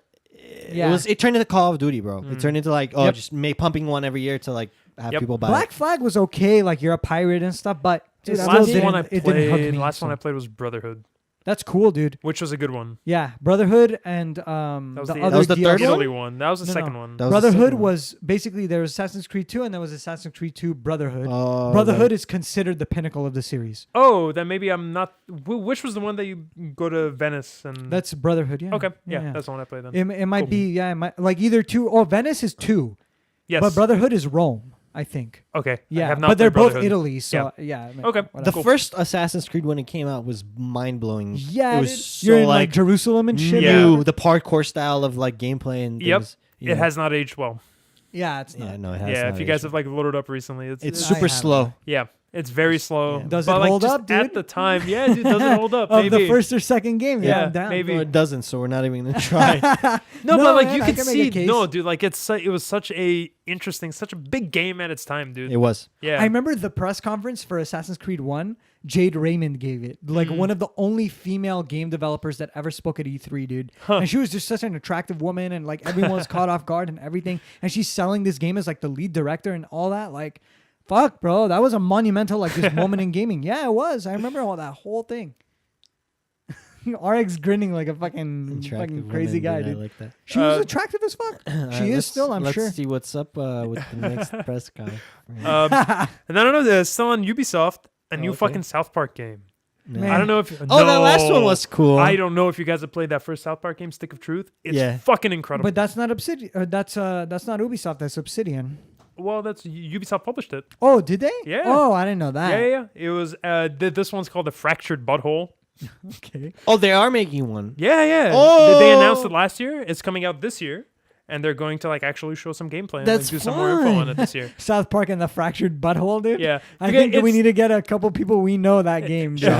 Yeah. It turned into Call of Duty, bro. It turned into like Yep. just pumping one every year to like have Yep. people buy. Black Flag was okay, like you're a pirate and stuff, but dude, The I still last didn't, one I it didn't hook played. me. Last so. one I played was Brotherhood, That's cool, dude. which was a good one. Yeah, Brotherhood and That was the the, other that was the third DLC. Italy one. That was the No, second no. one. That was the Brotherhood second one. was basically there was Assassin's Creed 2 and there was Assassin's Creed 2 Brotherhood. Oh, Brotherhood right. is considered the pinnacle of the series. Oh, then maybe I'm not. Which was the one that you go to Venice and? That's Brotherhood, yeah. okay. Yeah, that's the one I played then. It might Cool. be, yeah, it might, like either 2 or Venice is 2, Yes. but Brotherhood is Rome, I think. Okay. I Yeah, have not but they're played both Brotherhood. Italy, so yeah. Okay. The whatever. first Assassin's Creed when it came out was mind blowing. Yeah, it was dude. so You're in like Jerusalem and shit. Yeah. new, the parkour style of like gameplay and Yep. things. It has not aged well. Yeah, it's Yeah, not. no, it has. Yeah, not if you guys aged have like loaded up recently, it's I super haven't. slow. yeah, it's very slow. Yeah. Does but it like, hold just up, dude? at the time? Yeah, dude, does it hold up? Of maybe. the first or second game, yeah, Yeah, I'm down. maybe. No, it doesn't. So we're not even gonna try. No, No, but like man, you I could can make a see, case. no, dude, like it was such a interesting, such a big game at its time, dude. It was. Yeah, I remember the press conference for Assassin's Creed 1. Jade Raymond gave it. Like one of the only female game developers that ever spoke at E3, dude. And she was just such an attractive woman and like everyone was caught off guard and everything. And she's selling this game as like the lead director and all that. Like, fuck, bro. That was a monumental like this moment in gaming. Yeah, it was. I remember all that whole thing. RX grinning like a fucking Attractive crazy women, guy, dude. I dude. like that. She was attractive as fuck. She is Let's- still, I'm sure. Let's see what's up with the next press con. and I don't know. There's still on Ubisoft a new okay. fucking South Park game. Man. I don't know if Oh, that last one was cool. I don't know if you guys have played that first South Park game, Stick of Truth. It's Yeah. fucking incredible. But that's not Obsidian. That's not Ubisoft. That's Obsidian. well, that's Ubisoft published it. Oh, did they? Yeah. Oh, I didn't know that. Yeah. It was. This one's called the Fractured Butthole. Okay. Oh, they are making one. Yeah. Oh! They announced it last year. It's coming out this year, and they're going to like actually show some gameplay and like, That's do some more info fun. on it this year. South Park and the Fractured Butthole, dude. Yeah, I Okay, think we it's- need to get a couple people we know that game. dude.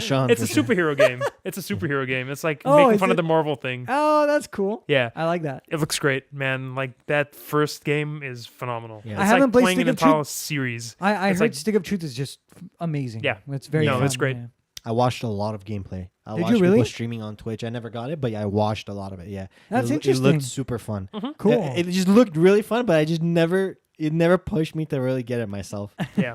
Sean, It's a for sure. superhero game. It's a superhero game. It's like Oh, making is fun of it? the Marvel thing. Oh, that's cool. Yeah. I like that. It looks great, man. Like that first game is phenomenal. Yeah. It's I haven't like played playing Stick an of Truth. entire series. I It's heard like- Stick of Truth is just amazing. Yeah. It's very No, fun. it's great. Yeah. I watched a lot of gameplay. I Did you watched really? people streaming on Twitch. I never got it, but yeah, I watched a lot of it. Yeah, That's It interesting. looked super fun. Cool. Yeah, it just looked really fun, but I just never. It never pushed me to really get it myself. Yeah.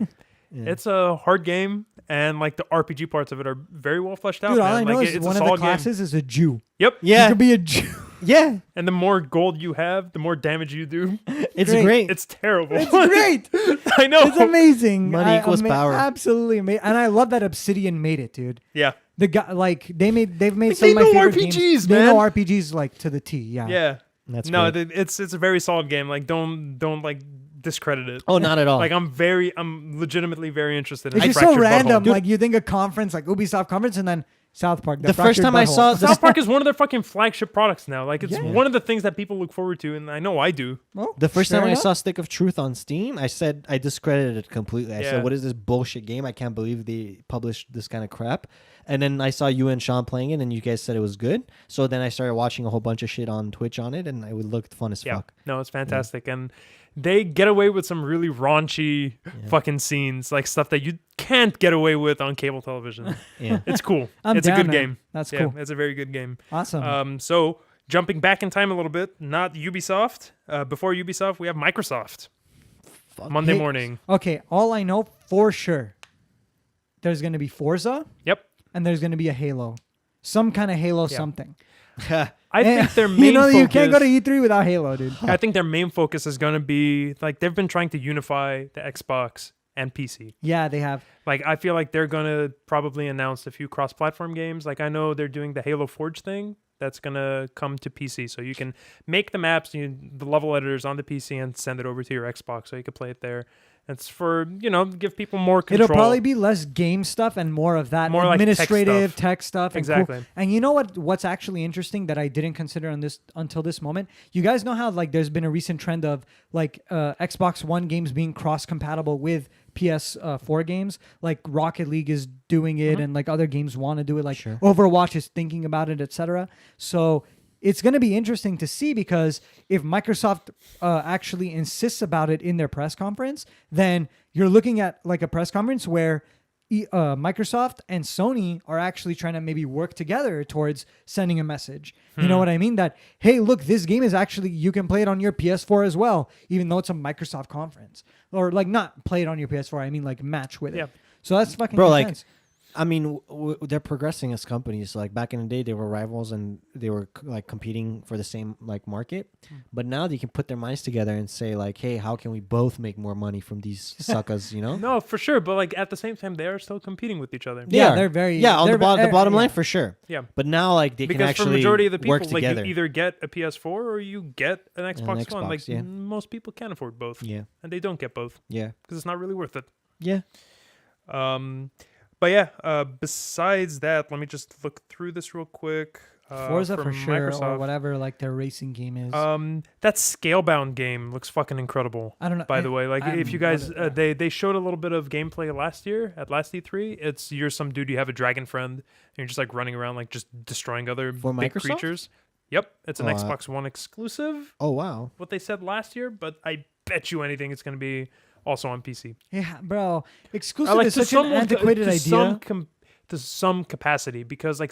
Yeah. It's a hard game, and like the RPG parts of it are very well fleshed out. Dude, all man. I know Like, is it's one a of the solid game. classes is a Jew. Yep. You Yeah, could be a Jew. yeah, And the more gold you have, the more damage you do. it's Great. great. It's terrible. It's great. I know. It's amazing. Money equals power. Absolutely amazing. And I love that Obsidian made it, dude. Yeah. The guy, like they've made Like, some they of my know favorite RPGs, games. man. They know RPGs like to the T. Yeah. Yeah. That's No, great. it's a very solid game. Like don't like discredit it. Oh, not at all. Like I'm legitimately very interested in It's just so Fractured random. Butthole. Like you think a conference like Ubisoft conference and then South Park. The first Fractured time I Butthole. saw the South Park is one of their fucking flagship products now. Like it's Yeah. one of the things that people look forward to, and I know I do. Well, The first fair time I enough. saw Stick of Truth on Steam, I said I discredited it completely. I Yeah. said, "What is this bullshit game? I can't believe they published this kind of crap." And then I saw you and Sean playing it, and you guys said it was good. So then I started watching a whole bunch of shit on Twitch on it, and it looked fun as Yeah. fuck. No, it's fantastic, and they get away with some really raunchy fucking scenes, like stuff that you can't get away with on cable television. Yeah, It's cool. I'm It's a down, good man. game. That's Yeah, cool. it's a very good game. Awesome. So jumping back in time a little bit, not Ubisoft. Before Ubisoft, we have Microsoft. Monday Hey- morning. Okay, all I know for sure, there's going to be Forza Yep. and there's going to be a Halo, some kind of Halo something. I And- think their main you know focus, you can't go to E3 without Halo, dude. I think their main focus is going to be like they've been trying to unify the Xbox and PC. Yeah, they have. Like I feel like they're going to probably announce a few cross-platform games. Like I know they're doing the Halo Forge thing that's going to come to PC, so you can make the maps, the level editors on the PC and send it over to your Xbox so you can play it there. It's for, give people more control. It'll probably be less game stuff and more of that More like tech administrative stuff. tech stuff. And cool- Exactly. And you know what's actually interesting that I didn't consider on this until this moment? You guys know how like there's been a recent trend of like Xbox One games being cross compatible with PS4 games. Like Rocket League is doing it, and like other games want to do it. Like Sure. Overwatch is thinking about it, etc. So it's going to be interesting to see because if Microsoft actually insists about it in their press conference, then you're looking at like a press conference where Microsoft and Sony are actually trying to maybe work together towards sending a message. You know what I mean? That, hey, look, this game is actually, you can play it on your PS4 as well, even though it's a Microsoft conference. Or like not play it on your PS4, I mean like match with it. Yeah. So that's fucking Bro, like, intense. I mean, they're progressing as companies. Like back in the day, they were rivals and they were like competing for the same like market. But now they can put their minds together and say like, "Hey, how can we both make more money from these suckers?" You know? No, for sure, but like at the same time they are still competing with each other. Yeah, are. they're very- on they're the bottom yeah. line for sure. Yeah. But now like they can Because for actually majority of the people, work like together. you either get a PS4 or you get an Xbox One. Xbox, Like yeah. most people can't afford both, Yeah, and they don't get both yeah, because it's not really worth it. yeah. But yeah, besides that, let me just look through this real quick. Forza for from sure, or Microsoft. whatever like their racing game is. That Scalebound game looks fucking incredible. I don't know. By the way, like if you guys, what- they showed a little bit of gameplay last year at last E3. You're some dude, you have a dragon friend, and you're just like running around like just destroying other For big Microsoft? creatures. Yep, it's an Oh, Xbox One exclusive. Oh wow. What they said last year, but I bet you anything it's going to be also on PC. Yeah, bro. Exclusive is to such an antiquated to idea. to some capacity, because like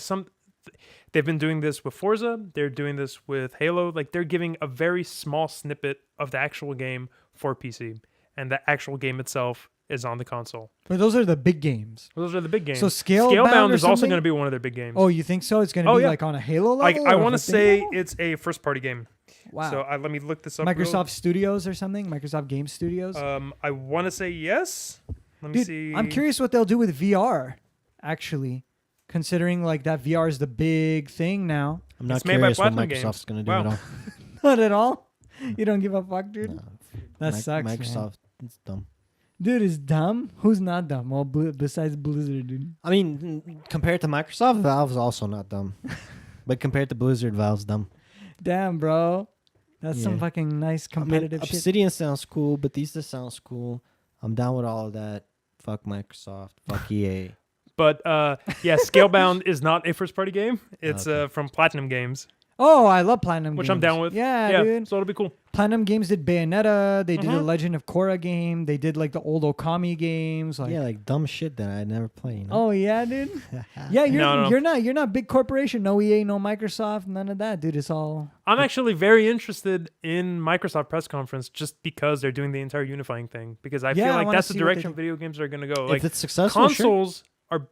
they've been doing this with Forza, they're doing this with Halo. Like they're giving a very small snippet of the actual game for PC, and the actual game itself is on the console. But those are the big games. Those are the big games. So Scalebound is also something? going to be one of their big games. Oh, you think so? It's going to be yeah. like on a Halo level? like I or want to a thing say level? it's a first party game. Wow. So let me look this up. Microsoft Studios or something? Microsoft Game Studios? I want to say yes. Let me Dude, see. I'm curious what they'll do with VR, actually, considering like that VR is the big thing now. I'm not It's made by curious what Platinum Microsoft's Games. gonna do Wow. at all. Not at all. You don't give a fuck, dude. No. That sucks, man. Microsoft, it's dumb. Dude is dumb. Who's not dumb? Well, besides Blizzard, dude. I mean, compared to Microsoft, Valve's also not dumb. But compared to Blizzard, Valve's dumb. Damn, bro. That's some Yeah. fucking nice competitive shit. Obsidian sounds cool, Bethesda sounds cool. I'm down with all of that. Fuck Microsoft. Fuck EA. But yeah, Scalebound is not a first party game. It's Okay. from Platinum Games, Oh, I love Platinum which Games. I'm down with. Yeah, dude. So it'll be cool. Platinum Games did Bayonetta. They did the Mhm. Legend of Korra game. They did like the old Okami games. Like, Yeah, like dumb shit that I never play. You know? oh yeah, dude. Yeah, No. you're not big corporation. No EA, no Microsoft, none of that, dude. It's all. I'm actually very interested in Microsoft press conference just because they're doing the entire unifying thing. Because I Yeah, feel I like wanna that's the see what they direction do. video games are going to go. If Like it's successful, sure. consoles are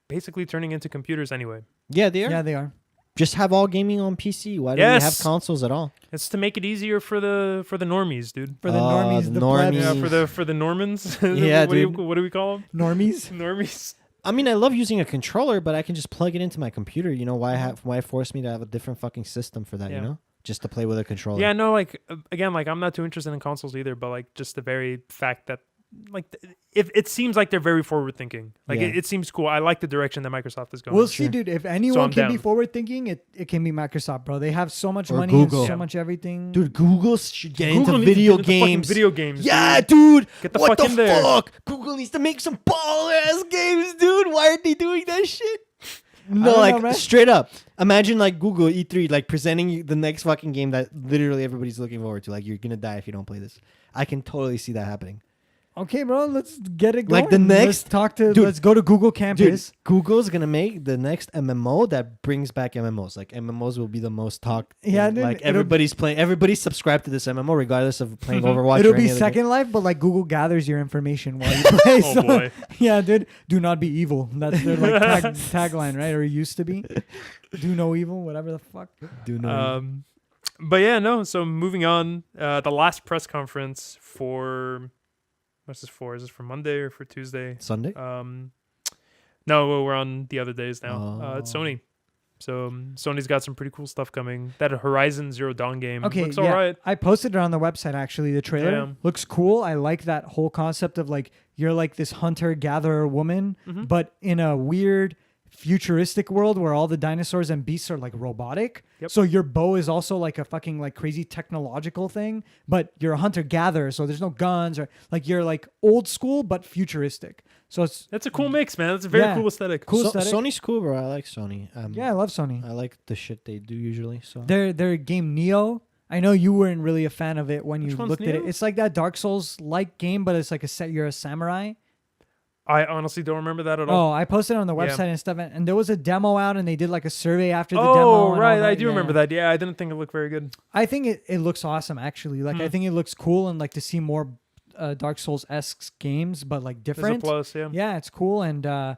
basically turning into computers anyway. Yeah, they are. Yeah, they are. Just have all gaming on PC. Why do we have Yes. consoles at all? It's to make it easier for the normies, dude. For the Oh, normies, the the normies. plebs. Yeah, for the Normans. Yeah, what do we call them? Normies. Normies. I mean, I love using a controller, but I can just plug it into my computer. You know, why force me to have a different fucking system for that? Yeah. You know, just to play with a controller. Yeah, no, like again, like I'm not too interested in consoles either, but like just the very fact that like if it seems like they're very forward thinking. Like Yeah. it seems cool. I like the direction that Microsoft is going. We'll Sure. see, dude. If anyone I'm can be down. forward thinking, it can be Microsoft, bro. They have so much Or money Google. and so Yeah. much everything. Dude, Google should get Google into needs to video get into fucking games. Video games. Yeah, dude. dude. Get the what fuck the in there. fuck? Google needs to make some baller ass games, dude. Why aren't they doing that shit? No, don't like know, man. straight up. Imagine like Google E3 like presenting you the next fucking game that literally everybody's looking forward to. Like you're gonna die if you don't play this. I can totally see that happening. Okay, bro. Let's get it going. Like the next- Dude, let's go to Google Dude, Campus. Google's gonna make the next MMO that brings back MMOs. Like MMOs will be the most talked. Yeah, and, dude, like it'll- everybody's playing. Everybody's subscribed to this MMO regardless of playing Overwatch. It'll or be any other Second Life, but like Google gathers your information while you play. Oh so- boy. Yeah, dude. Do not be evil. That's their like tagline, right? Or it used to be. Do no evil, whatever the fuck. game. Do know. But yeah, no. So moving on, the last press conference for what's this for? Is this for Monday or for Tuesday? Sunday. No, we're on the other days now. It's Oh. Sony. So Sony's got some pretty cool stuff coming. That Horizon Zero Dawn game Okay, looks yeah. alright. I posted it on the website actually. The trailer Yeah. looks cool. I like that whole concept of like you're like this hunter gatherer woman, Mhm. but in a weird futuristic world where all the dinosaurs and beasts are like robotic. Yep. So your bow is also like a fucking like crazy technological thing, but you're a hunter gatherer, so there's no guns or like you're like old school but futuristic. So it's That's a cool mix, man. That's a very Yeah. cool aesthetic. Cool So- aesthetic. Sony's cool, bro. I like Sony. yeah, I love Sony. I like the shit they do usually. So Their game Neo. I know you weren't really a fan of it when you Which one's looked at it. Neo? It's like that Dark Souls like game, but it's like you're a samurai. I honestly don't remember that at all. Oh, I posted it on the Yeah. website and stuff, and there was a demo out, and they did like a survey after the demo. Oh, and right. all that. I do Yeah. remember that. Yeah, I didn't think it looked very good. I think it looks awesome, actually. Like, I Hmm. think it looks cool, and like to see more Dark Souls esque games, but like There's a different. plus, yeah. Yeah, it's cool, and I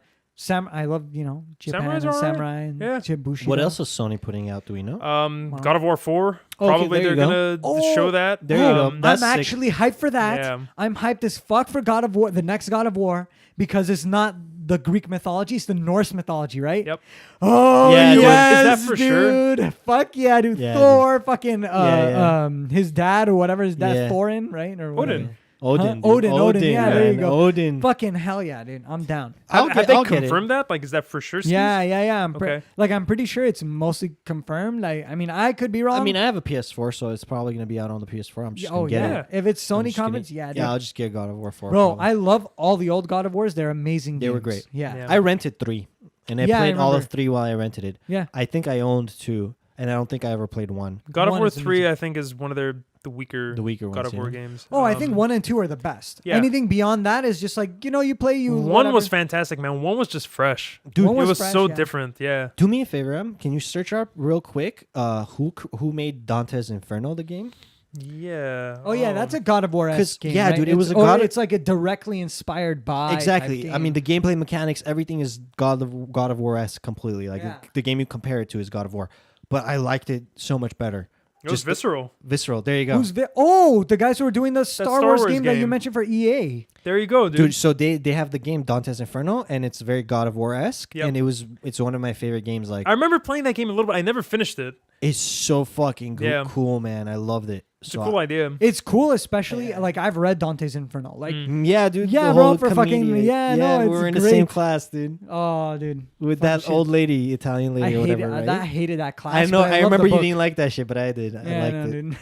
love Japan Samurai's and alright. samurai and Yeah. Bushido. what else is Sony putting out? Do we know? Wow. God of War 4. Okay, Probably there they're you gonna Oh, show that. there you go. That's I'm sick. actually hyped for that. Yeah. I'm hyped as fuck for God of War, the next God of War, because it's not the Greek mythology, it's the Norse mythology, right? Yep. Oh, Yeah, dude. yes, Is that for sure? dude. Fuck yeah, dude. Yeah, Thor, fucking, Yeah, his dad or whatever, his dad, Yeah. Thorin, right? Or whatever. Odin. Odin. Huh? Dude. Odin. Yeah, there you man. go. Odin. Fucking hell yeah, dude. I'm down. Have they I'll get it. confirmed that? Like, is that for sure? Steve? Yeah. Okay. I'm pretty sure it's mostly confirmed. I mean, I could be wrong. I mean, I have a PS4, so it's probably gonna be out on the PS4. I'm just oh gonna get yeah. it. If it's I'm Sony just gonna- comments, yeah, dude. Yeah, I'll just get God of War 4. Bro, probably. I love all the old God of Wars. They're amazing. They were games. great. Yeah. Yeah. I rented 3, and I Yeah, I played all of remember. 3 while I rented it. Yeah. I think I owned 2, and I don't think I ever played 1. God of One War is 3, amazing. I think, is one of the weaker ones. God of War yeah. games. Oh, I think 1 and 2 are the best. yeah. Anything beyond that is just like, you play One whatever. was fantastic, man. One was just fresh. Dude, One It was fresh, so yeah. different. Yeah. Do me a favor, Em. Can you search up real quick? Who made Dante's Inferno the game? Yeah. Oh yeah, that's a God of War 'Cause, game. yeah, right? dude, it was It's- a God or of- it's like a directly inspired by. Exactly. type I mean, game. the gameplay mechanics, everything is God of War esque completely. Like Yeah. the game you compare it to is God of War, but I liked it so much better. It was Just visceral. Visceral. There you go. Who's the guys who were doing the Star Wars game that you game. mentioned for E EA. There you go, dude. Dude, so they have the game Dante's Inferno, and it's very God of War esque, Yep. and it's one of my favorite games. Like, I remember playing that game a little bit. I never finished it. it's so fucking Yeah. cool, man. I loved it. It's So a cool idea. It's cool, especially like I've read Dante's Inferno. Like, yeah, dude. Yeah, the bro, whole for fucking- comedian. yeah, no, we it's were in the same great. class, dude, oh, dude, with fun that shit. old lady, Italian lady, I or hated whatever. Right? I hated that class. I know. but I love remember the you book. didn't like that shit, but I did. I Yeah, liked no, it. dude.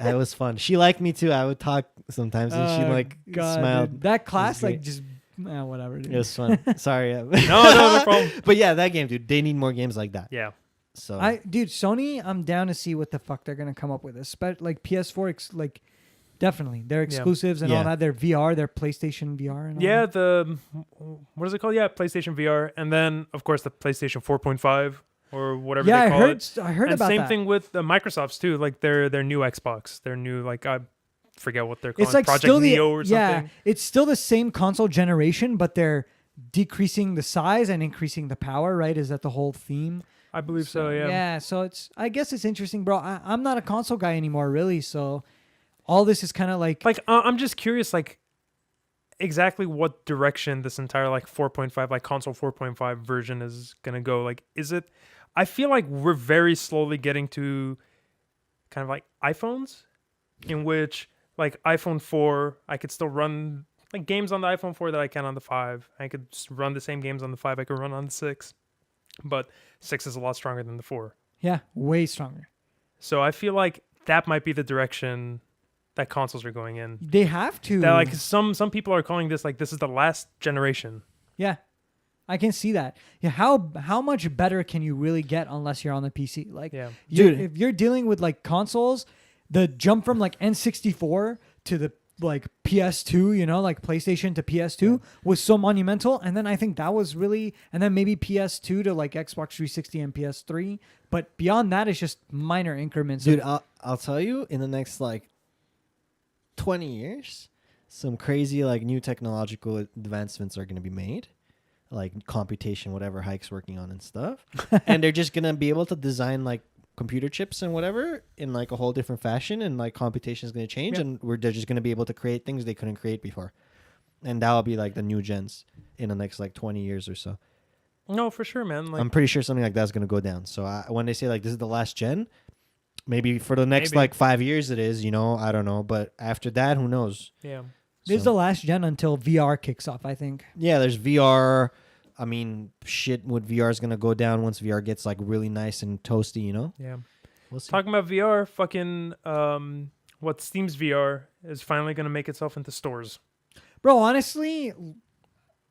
It was fun. She liked me too. I would talk sometimes, and she Oh, like God, smiled. dude. That class, great. like, just whatever. Dude. It was fun. Sorry. No, no problem. But yeah, that game, dude. They need more games like that. Yeah. So Dude, Sony, I'm down to see what the fuck they're gonna come up with. Like PS4, like definitely their exclusives and all Yeah. that. Their VR, their PlayStation VR. And all Yeah, that. what is it called? Yeah, PlayStation VR, and then of course the PlayStation 4.5 or whatever Yeah, they I call heard. it. I heard And about same that. thing with Microsoft's too. Like their new Xbox, their new like I forget what they're calling It's like Project still the Neo or something. yeah. It's still the same console generation, but they're decreasing the size and increasing the power. Right? Is that the whole theme? I believe so. Yeah. Yeah. So I guess it's interesting, bro. I'm not a console guy anymore, really. So all this is kind of like Like I'm just curious, like exactly what direction this entire like 4.5 like console 4.5 version is gonna go. Like, is it? I feel like we're very slowly getting to kind of like iPhones, in which like iPhone 4, I could still run like games on the iPhone 4 that I can on the 5. I could run the same games on the 5 I could run on the 6, but 6 is a lot stronger than the 4. yeah, way stronger. So I feel like that might be the direction that consoles are going in. They have to. That like some people are calling this like this is the last generation. Yeah, I can see that. Yeah, how much better can you really get unless you're on the PC? Like, Yeah. Dude. if you're dealing with like consoles, the jump from like N64 to the like PS2, like PlayStation to PS2 was so monumental. And then I think that was really, and then maybe PS2 to like Xbox 360 and PS3. But beyond that, it's just minor increments. dude, I'll tell you, in the next like 20 years, some crazy like new technological advancements are going to be made, like computation, whatever Hike's working on and stuff. And they're just going to be able to design like computer chips and whatever in like a whole different fashion, and like computation is going to change, Yeah. and they're just going to be able to create things they couldn't create before. And that'll be like the new gens in the next like 20 years or so. No, for sure, man. Like I'm pretty sure something like that's going to go down. So when they say like this is the last gen, maybe for the next Maybe. like 5 years it is, I don't know. But after that, who knows? yeah. this is So- the last gen until VR kicks off, I think. Yeah, there's VR. I mean, shit with VR is going to go down once VR gets like really nice and toasty, Yeah. We'll see. Talking about VR, fucking what Steam's VR is finally gonna make itself into stores. Bro, honestly,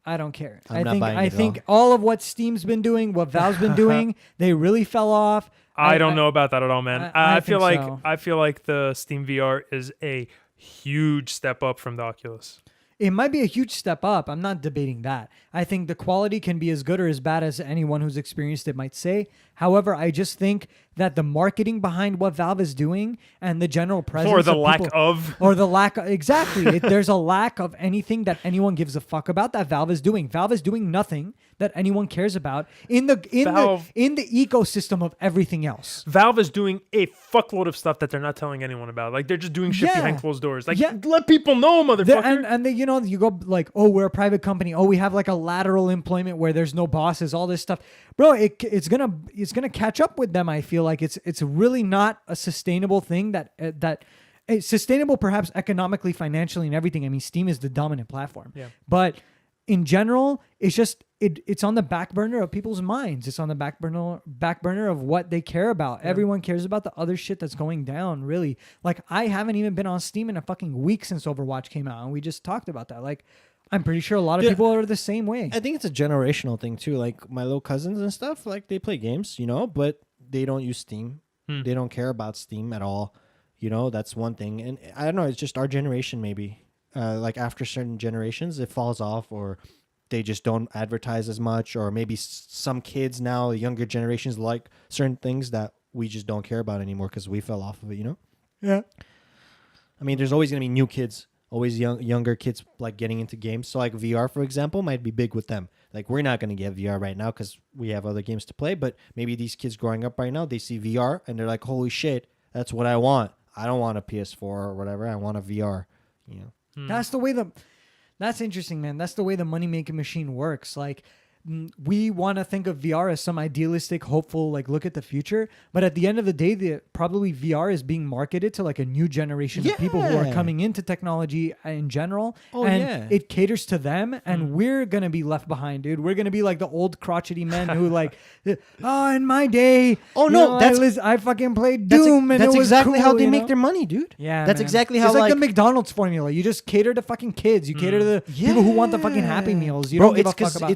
I don't care. I'm not buying it I at think all of what Steam's been doing, what Valve's been doing, they really fell off. I don't know about that at all, man. I I feel think like so. I feel like the Steam VR is a huge step up from the Oculus. It might be a huge step up. I'm not debating that. I think the quality can be as good or as bad as anyone who's experienced it might say. However, I just think that the marketing behind what Valve is doing and the general presence Or the of lack people- of. or the lack of, exactly. There's a lack of anything that anyone gives a fuck about that Valve is doing. Valve is doing nothing that anyone cares about in the Valve- ecosystem of everything else. Valve is doing a fuckload of stuff that they're not telling anyone about. Like they're just doing shit Yeah. behind closed doors. Like Yeah. let people know, motherfucker. And they, you go like, oh, we're a private company. Oh, we have like a lateral employment where there's no bosses. All this stuff, bro. It's gonna catch up with them. I feel like it's really not a sustainable thing that it's sustainable, perhaps economically, financially, and everything. I mean, Steam is the dominant platform. Yeah. But in general, it's just it's on the back burner of people's minds. It's on the back burner of what they care about. Yeah. Everyone cares about the other shit that's going down, really. Like, I haven't even been on Steam in a fucking week since Overwatch came out, and we just talked about that. Like, I'm pretty sure a lot of Yeah. people are the same way. I think it's a generational thing too. Like my little cousins and stuff, like they play games, but they don't use Steam. They don't care about Steam at all. That's one thing. And I don't know, it's just our generation maybe. Like after certain generations, it falls off, or they just don't advertise as much, or maybe some kids now, younger generations, like certain things that we just don't care about anymore because we fell off of it, Yeah. I mean, there's always going to be new kids, always younger kids like getting into games. So like VR, for example, might be big with them. Like we're not going to get VR right now because we have other games to play, but maybe these kids growing up right now, they see VR and they're like, holy shit, that's what I want. I don't want a PS4 or whatever. I want a VR, That's the way that's interesting, man. That's the way the money-making machine works. Like, we want to think of VR as some idealistic, hopeful, like, look at the future. But at the end of the day, probably VR is being marketed to like a new generation of people who are Yeah. coming into technology in general. Oh, and yeah. it caters to them, and we're going to be left behind, dude. We're going to be like the old crotchety men who like, oh, in my day, Oh, no, I fucking played That's, Doom, and that's it was exactly cool, how they you make know? their money, dude. Yeah, that's man. exactly how it's like the like McDonald's formula. You just cater to fucking kids. You cater to the people who want the fucking Happy Meals. You don't give a fuck about.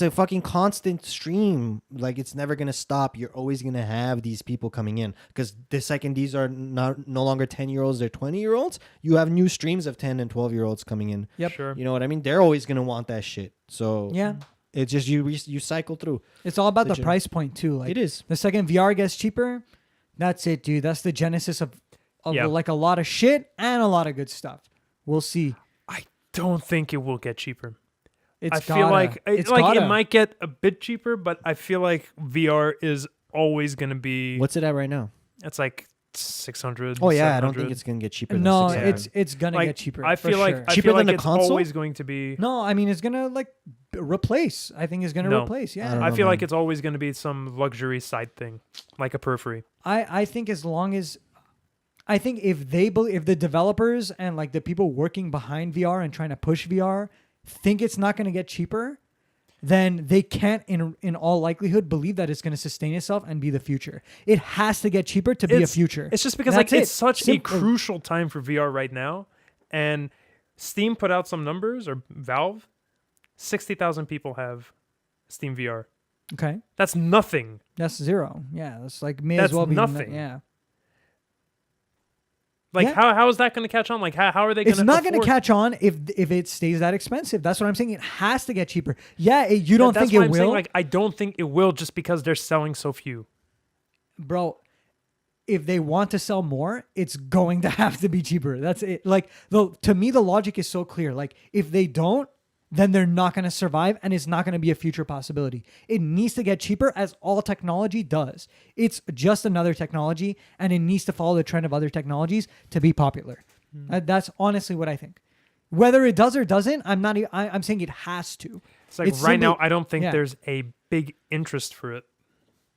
It's a fucking constant stream. Like it's never gonna stop. You're always gonna have these people coming in because the second these are no longer 10-year-olds, they're 20-year-olds. You have new streams of 10 and 12-year-olds coming in. Yep. Sure. You know what I mean? They're always gonna want that shit. So Yeah. it's just you cycle through. It's all about the Legit. price point too. Like It is. the second VR gets cheaper, that's it, dude. That's the genesis of Yeah. like a lot of shit and a lot of good stuff. We'll see. I don't think it will get cheaper. It's I feel like it's it gotta. might get a bit cheaper, but I feel like VR is always going to be. What's it at right now? It's like 600. Oh yeah, I don't 700. think it's gonna get cheaper. Than No, 600. it's gonna Like, get cheaper. I for feel like sure. I Cheaper feel than like the it's console? always going to be. No, I mean it's gonna like replace. I think it's gonna No. replace. I Yeah. don't I know, feel like man. it's always going to be some luxury side thing, like a periphery. I think as long as I think if the developers and like the people working behind VR and trying to push VR think it's not going to get cheaper, then they can't in all likelihood believe that it's going to sustain itself and be the future. It has to get cheaper to be a future. It's just because That's like it. it's such a Simple. crucial time for VR right now, and Steam put out some numbers, or Valve, 60,000 people have Steam VR. Okay. That's nothing. That's zero. Yeah, that's like may That's as well be nothing. Yeah. Like Yeah. how is that going to catch on? Like how are they going to? It's not going to catch on if it stays that expensive. That's what I'm saying. It has to get cheaper. Yeah, you don't That's think why it I'm will, saying, like I don't think it will, just because they're selling so few. bro. If they want to sell more, it's going to have to be cheaper. That's it. Like to me, the logic is so clear. Like if they don't, then they're not going to survive, and it's not going to be a future possibility. It needs to get cheaper, as all technology does. It's just another technology, and it needs to follow the trend of other technologies to be popular. That's honestly what I think. Whether it does or doesn't, I'm saying it has to. It's like It's right now, simply- I don't think yeah. there's a big interest for it.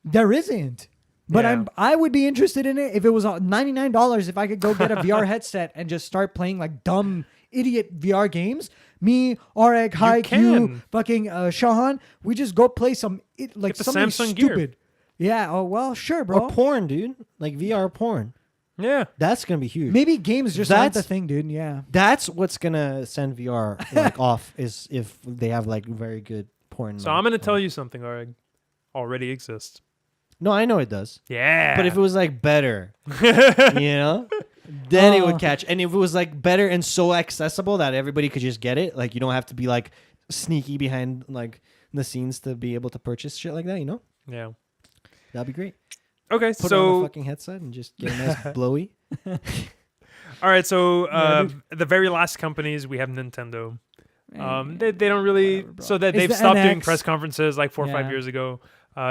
There isn't. But Yeah. I would be interested in it if it was $99 if I could go get a VR headset and just start playing like dumb idiot VR games. Me, Areg, Haiku, can. fucking Shahan, we just go play like Get the something Samsung Gear. stupid. Yeah, oh well, sure, bro. Or porn, dude. Like VR porn. Yeah. That's gonna be huge. Maybe games just aren't the That's- thing, dude. Yeah. That's what's gonna send VR like off is if they have like very good porn. So I'm going to tell you something, Areg. Already exists. No, I know it does. Yeah. But if it was like better, then it would catch. And if it was like better and so accessible that everybody could just get it, like you don't have to be like sneaky behind like the scenes to be able to purchase shit like that, yeah. that'd be great. Okay, Put on so the fucking headset and just get a nice blowy. all right, so Yeah, the very last companies we have Nintendo. They don't really whatever, bro. so that It's they've the stopped doing NX. press conferences like 4 or 5 Yeah. years ago.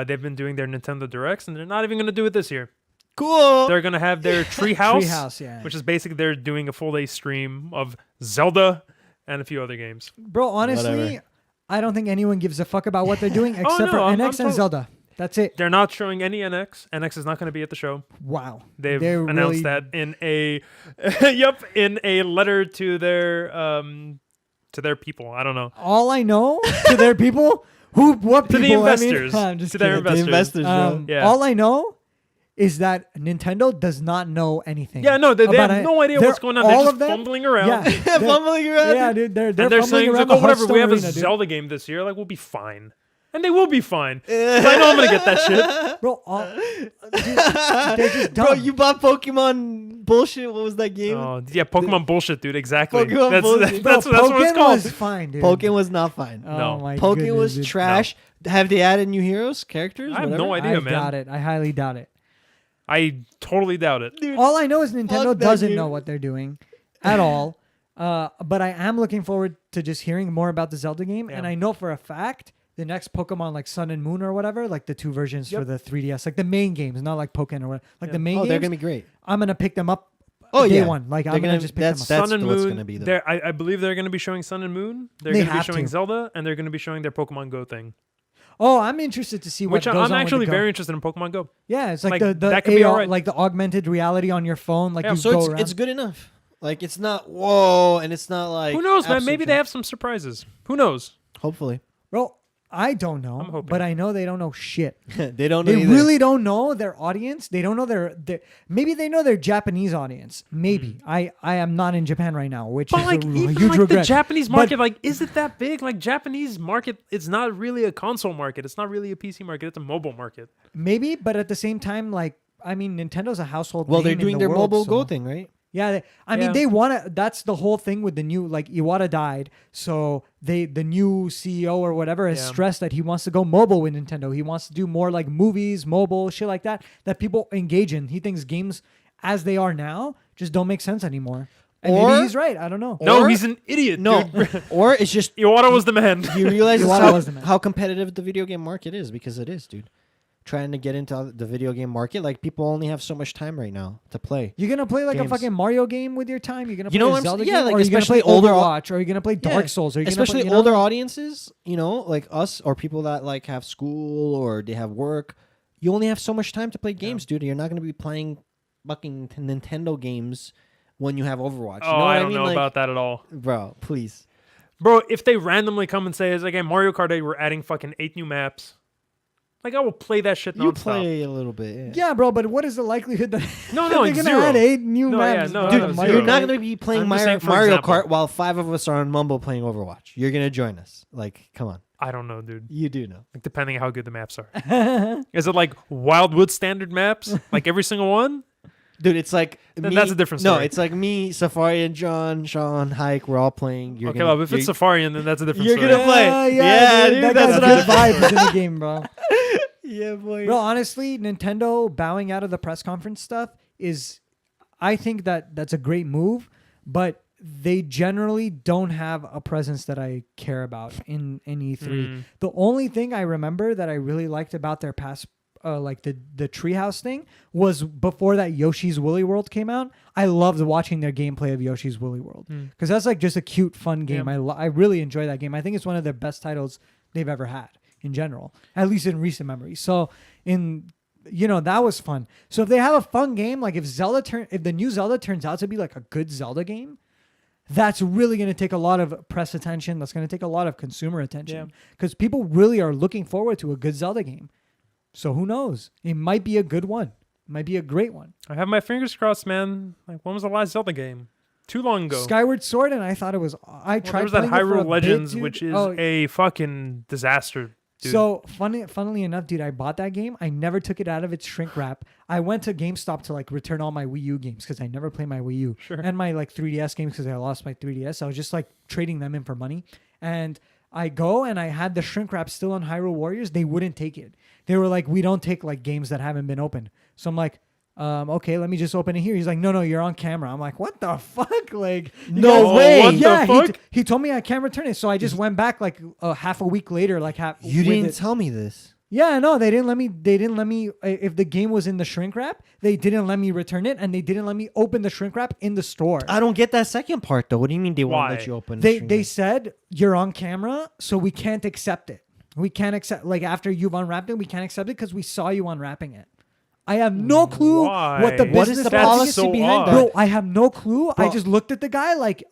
They've been doing their Nintendo Directs, and they're not even going to do it this year. Cool. They're going to have their Treehouse, Treehouse, yeah. which is basically they're doing a full day stream of Zelda and a few other games. Bro, honestly, Whatever. I don't think anyone gives a fuck about what they're doing except no, for I'm NX and tot- Zelda. That's it. They're not showing any NX. NX is not going to be at the show. Wow. They've They're announced really- that in a in a letter to their people. I don't know. All I know to their people, what To people? the investors. I'm just To their kidding. investors. Yeah. All I know is that Nintendo does not know anything. Yeah, no, they about have it. no idea They're- what's going on. They're all just of them- fumbling around. Yeah, they're- Fumbling around. Yeah, dude, they're And they're fumbling saying, around like, oh, the whatever, we Hearthstone have a arena, dude. Zelda game this year. Like, we'll be fine. And they will be fine. 'Cause I know I'm going to get that shit. Bro, dude, they're just dumb. Bro, you bought Pokemon bullshit. What was that game? Oh, yeah, Pokemon bullshit, dude. Exactly. Pokemon that's bullshit. that's what it's Pokemon called. was fine, dude. Pokemon was not fine. Oh No. my Pokemon goodness, was dude. trash. Have they added new heroes, characters? I have whatever? no idea, I man. doubt it. I highly doubt it. I totally doubt it. Dude, All I know is Nintendo Fuck that doesn't game. know what they're doing at all. But I am looking forward to just hearing more about the Zelda game. Yeah. And I know for a fact the next Pokemon, like Sun and Moon or whatever, like the two versions for the 3DS, like the main games, not like Pokemon or whatever, like Yeah. the main oh, games. they're gonna be great. I'm gonna pick them up. Oh, day yeah. one. Like They're I'm gonna gonna- just pick them up. that's Sun and what's Moon. gonna be, though. I believe they're going to be showing Sun and Moon. They're They going to be have showing to. Zelda, and they're going to be showing their Pokemon Go thing. Oh, I'm interested to see what Which goes I'm on with actually the Go. very interested in Pokemon Go. Yeah, it's like, like, the that could be AR, alright. like the augmented reality on your phone. Like Yeah, you So go around. it's good enough. Like it's not whoa, and it's not like Who knows, man? absolute Maybe they have some surprises. Who knows? Hopefully, Well, I don't know, I'm hoping. but I know they don't know shit. they don't. know They either. really don't know their audience. They don't know their maybe they know their Japanese audience. Maybe I am not in Japan right now, which But is like a even huge like regret. the Japanese But- market, like is it that big? Like Japanese market, it's not really a console market. It's not really a PC market. It's a mobile market. Maybe, but at the same time, like I mean, Nintendo's a household. Well, name they're in doing the their world, mobile so- Go thing, right? Yeah, I mean Yeah. they want to. That's the whole thing with the new. Like Iwata died, so the new CEO or whatever has Yeah. stressed that he wants to go mobile with Nintendo. He wants to do more like movies, mobile shit like that people engage in. He thinks games as they are now just don't make sense anymore. And Or- maybe he's right. I don't know. No, Or- he's an idiot. No, dude. or it's just Iwata was the man. you realize Iwata was the man. how competitive the video game market is because it is, dude. Trying to get into the video game market, like people only have so much time right now to play. You're gonna play like Games. a fucking Mario game with your time. You're gonna play You know a what I'm Zelda saying? Yeah, game, like or you're gonna especially play older Overwatch, or you're gonna play Dark Yeah. Souls, or you're Especially gonna play, older audiences, like us or people that like have school or they have work. You only have so much time to play games, dude. You're not going to be playing fucking Nintendo games when you have Overwatch. Oh, you know what I don't mean? know Like, about that at all. bro. Please. Bro, if they randomly come and say it's like, hey, Mario Kart 8, we're adding fucking 8 new maps. Like I will play that shit You nonstop. play a little bit, yeah. Yeah, bro, but what is the likelihood that No, that no, they're it's gonna zero. add 8 new No, maps? yeah, no, bro, Dude, no, to zero. you're Mario not Kart? going to be playing I'm just saying, for Mario example. Kart while 5 of us are on Mumble playing Overwatch. You're going to join us. Like, come on. I don't know, dude. You do know. Like depending on how good the maps are. Is it like Wildwood standard maps? Like every single one? Dude, it's like Then that's a different No, story. it's like me, Safari, and John, Sean, Hike. We're all playing. You're Okay, gonna, well, if it's you're- Safarian, then that's a different you're story. gonna play. Yeah, dude, that that's guy's what good vibes in the game, bro. yeah, boy. Bro, honestly, Nintendo bowing out of the press conference stuff is, I think that's a great move, but they generally don't have a presence that I care about in E3. The only thing I remember that I really liked about their past, like the Treehouse thing, was before that Yoshi's Woolly World came out. I loved watching their gameplay of Yoshi's Woolly World because that's like just a cute, fun game. Yeah. I really enjoy that game. I think it's one of their best titles they've ever had in general, at least in recent memory. So that was fun. So if they have a fun game, like if the new Zelda turns out to be like a good Zelda game, that's really going to take a lot of press attention. That's going to take a lot of consumer attention because people really are looking forward to a good Zelda game. So who knows? It might be a good one. It might be a great one. I have my fingers crossed, man. Like when was the last Zelda game? Too long ago. Skyward Sword, and I thought it was. I Well, tried there was that playing it for a Hyrule Legends, bit, dude. which is Oh, a fucking disaster. Dude. So funnily enough, dude, I bought that game. I never took it out of its shrink wrap. I went to GameStop to like return all my Wii U games because I never play my Wii U and my like 3DS games because I lost my 3DS. I was just like trading them in for money. And I go and I had the shrink wrap still on Hyrule Warriors. They wouldn't take it. They were like, we don't take like games that haven't been opened. So I'm like, okay, let me just open it here. He's like, no, you're on camera. I'm like, what the fuck? Like, you No guys- way. What the Yeah, fuck? he told me I can't return it. So I just went back like half a week later, like you with didn't it. tell me this. Yeah, no, they didn't let me. They didn't let me. If the game was in the shrink wrap, they didn't let me return it, and they didn't let me open the shrink wrap in the store. I don't get that second part though. What do you mean they won't Why? let you open? They the they said you're on camera, so we can't accept it. We can't accept, like, after you've unwrapped it, we can't accept it because we saw you unwrapping it. I have no clue what the Why? What business is the That's policy so behind odd. that? Bro, I have no clue. Bro. I just looked at the guy like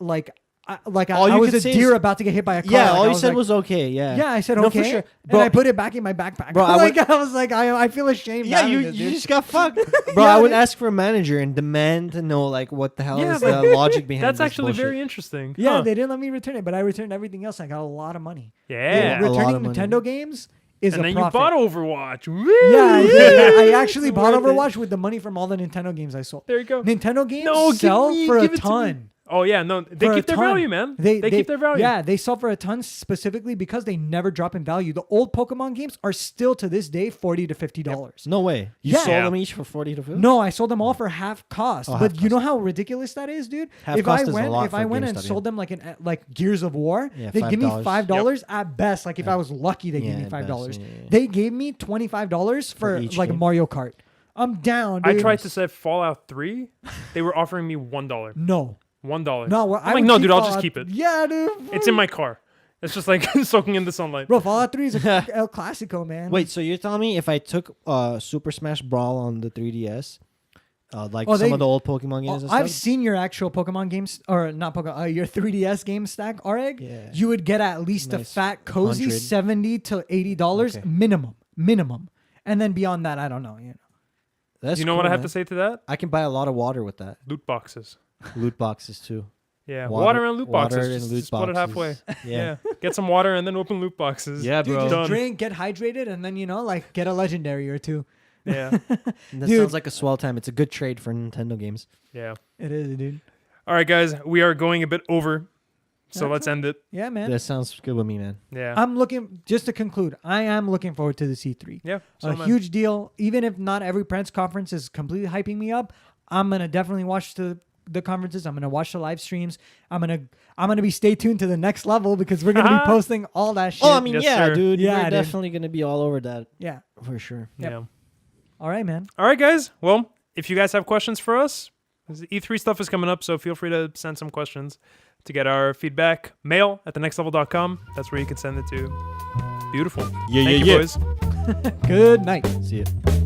I All you was could a say deer is- about to get hit by a car. Yeah, Like, all I you said like, was okay. Yeah. yeah, I said No, okay. for sure. And Bro, I put it back in my backpack. Bro, I like, would- I was like, I feel ashamed. Yeah, having you this, you dude. just got fucked, bro. Yeah, I would dude. ask for a manager and demand to know like what the hell Yeah, is but the logic behind. That's this actually bullshit. very interesting. Yeah, Huh. they didn't let me return it, but I returned everything else. I got a lot of money. Yeah. a lot Returning of money. Nintendo games is And a then profit. you bought Overwatch. Woo! Yeah, I did. I actually It's bought worth it. Overwatch with the money from all the Nintendo games I sold. There you go. Nintendo games No, sell for a give it to me. ton. Oh yeah, no, they For a keep their ton. value, man. They keep their value. Yeah, they sell for a ton specifically because they never drop in value. The old Pokemon games are still to this day $40 to $50. No way. You Yeah. sold them each for 40 to 50. No, I sold them all for half cost. Oh, but half you know cost. how ridiculous that is, dude? Half if cost I is a went, lot if for I went and GameStop, sold them like Gears of War, Yeah, they give me $5. $5 at best. Like if I was lucky, they Yeah, give me at $5. best, yeah. They gave me $25 for each like game? Mario Kart. I'm down, I dude. tried to say Fallout 3. They were offering me $1. No, $1. no. Well, I'm like, no, dude, I'll just Fallout- keep it. Yeah, dude. It's in my car. It's just like soaking in the sunlight. Bro, Fallout 3 is a El Clasico, man. Wait, so you're telling me if I took Super Smash Brawl on the 3DS, like Oh, some they- of the old Pokemon games and I've stuff? seen your actual Pokemon games, or not Pokemon, your 3DS game stack, Areg. Yeah. You would get at least Nice. a fat, cozy 100. $70 to $80 Okay. minimum. And then beyond that, I don't know. That's You know cool, what I have man. to say to that? I can buy a lot of water with that. Loot boxes. Loot boxes too. Yeah, Water- water and loot water boxes. and Just loot split it halfway. boxes. Yeah. Get some water and then open loot boxes. Yeah, Dude, bro. just Done. drink, get hydrated, and then like get a legendary or two. Yeah. That Dude. sounds like a swell time. It's a good trade for Nintendo games. Yeah. It is, dude. All right, guys. We are going a bit over. So That's let's end it. Yeah, man. That sounds good with me, man. Yeah. I'm looking, just to conclude, I am looking forward to the C3. Yeah. So A am I. huge deal. Even if not every press conference is completely hyping me up, I'm going to definitely watch the conferences. I'm going to watch the live streams. I'm going to be stay tuned to the next level because we're going to be posting all that shit. Oh, I mean, Yes, yeah, sir. dude. Yeah, We're dude. definitely gonna be all over that Yeah. for sure. Yeah. All right, man. All right, guys. Well, if you guys have questions for us, the E3 stuff is coming up, so feel free to send some questions to get our feedback. Mail at thenextlevel.com. That's where you can send it to. Beautiful. Yeah, Thank yeah, you, yeah. boys. Good night. See ya.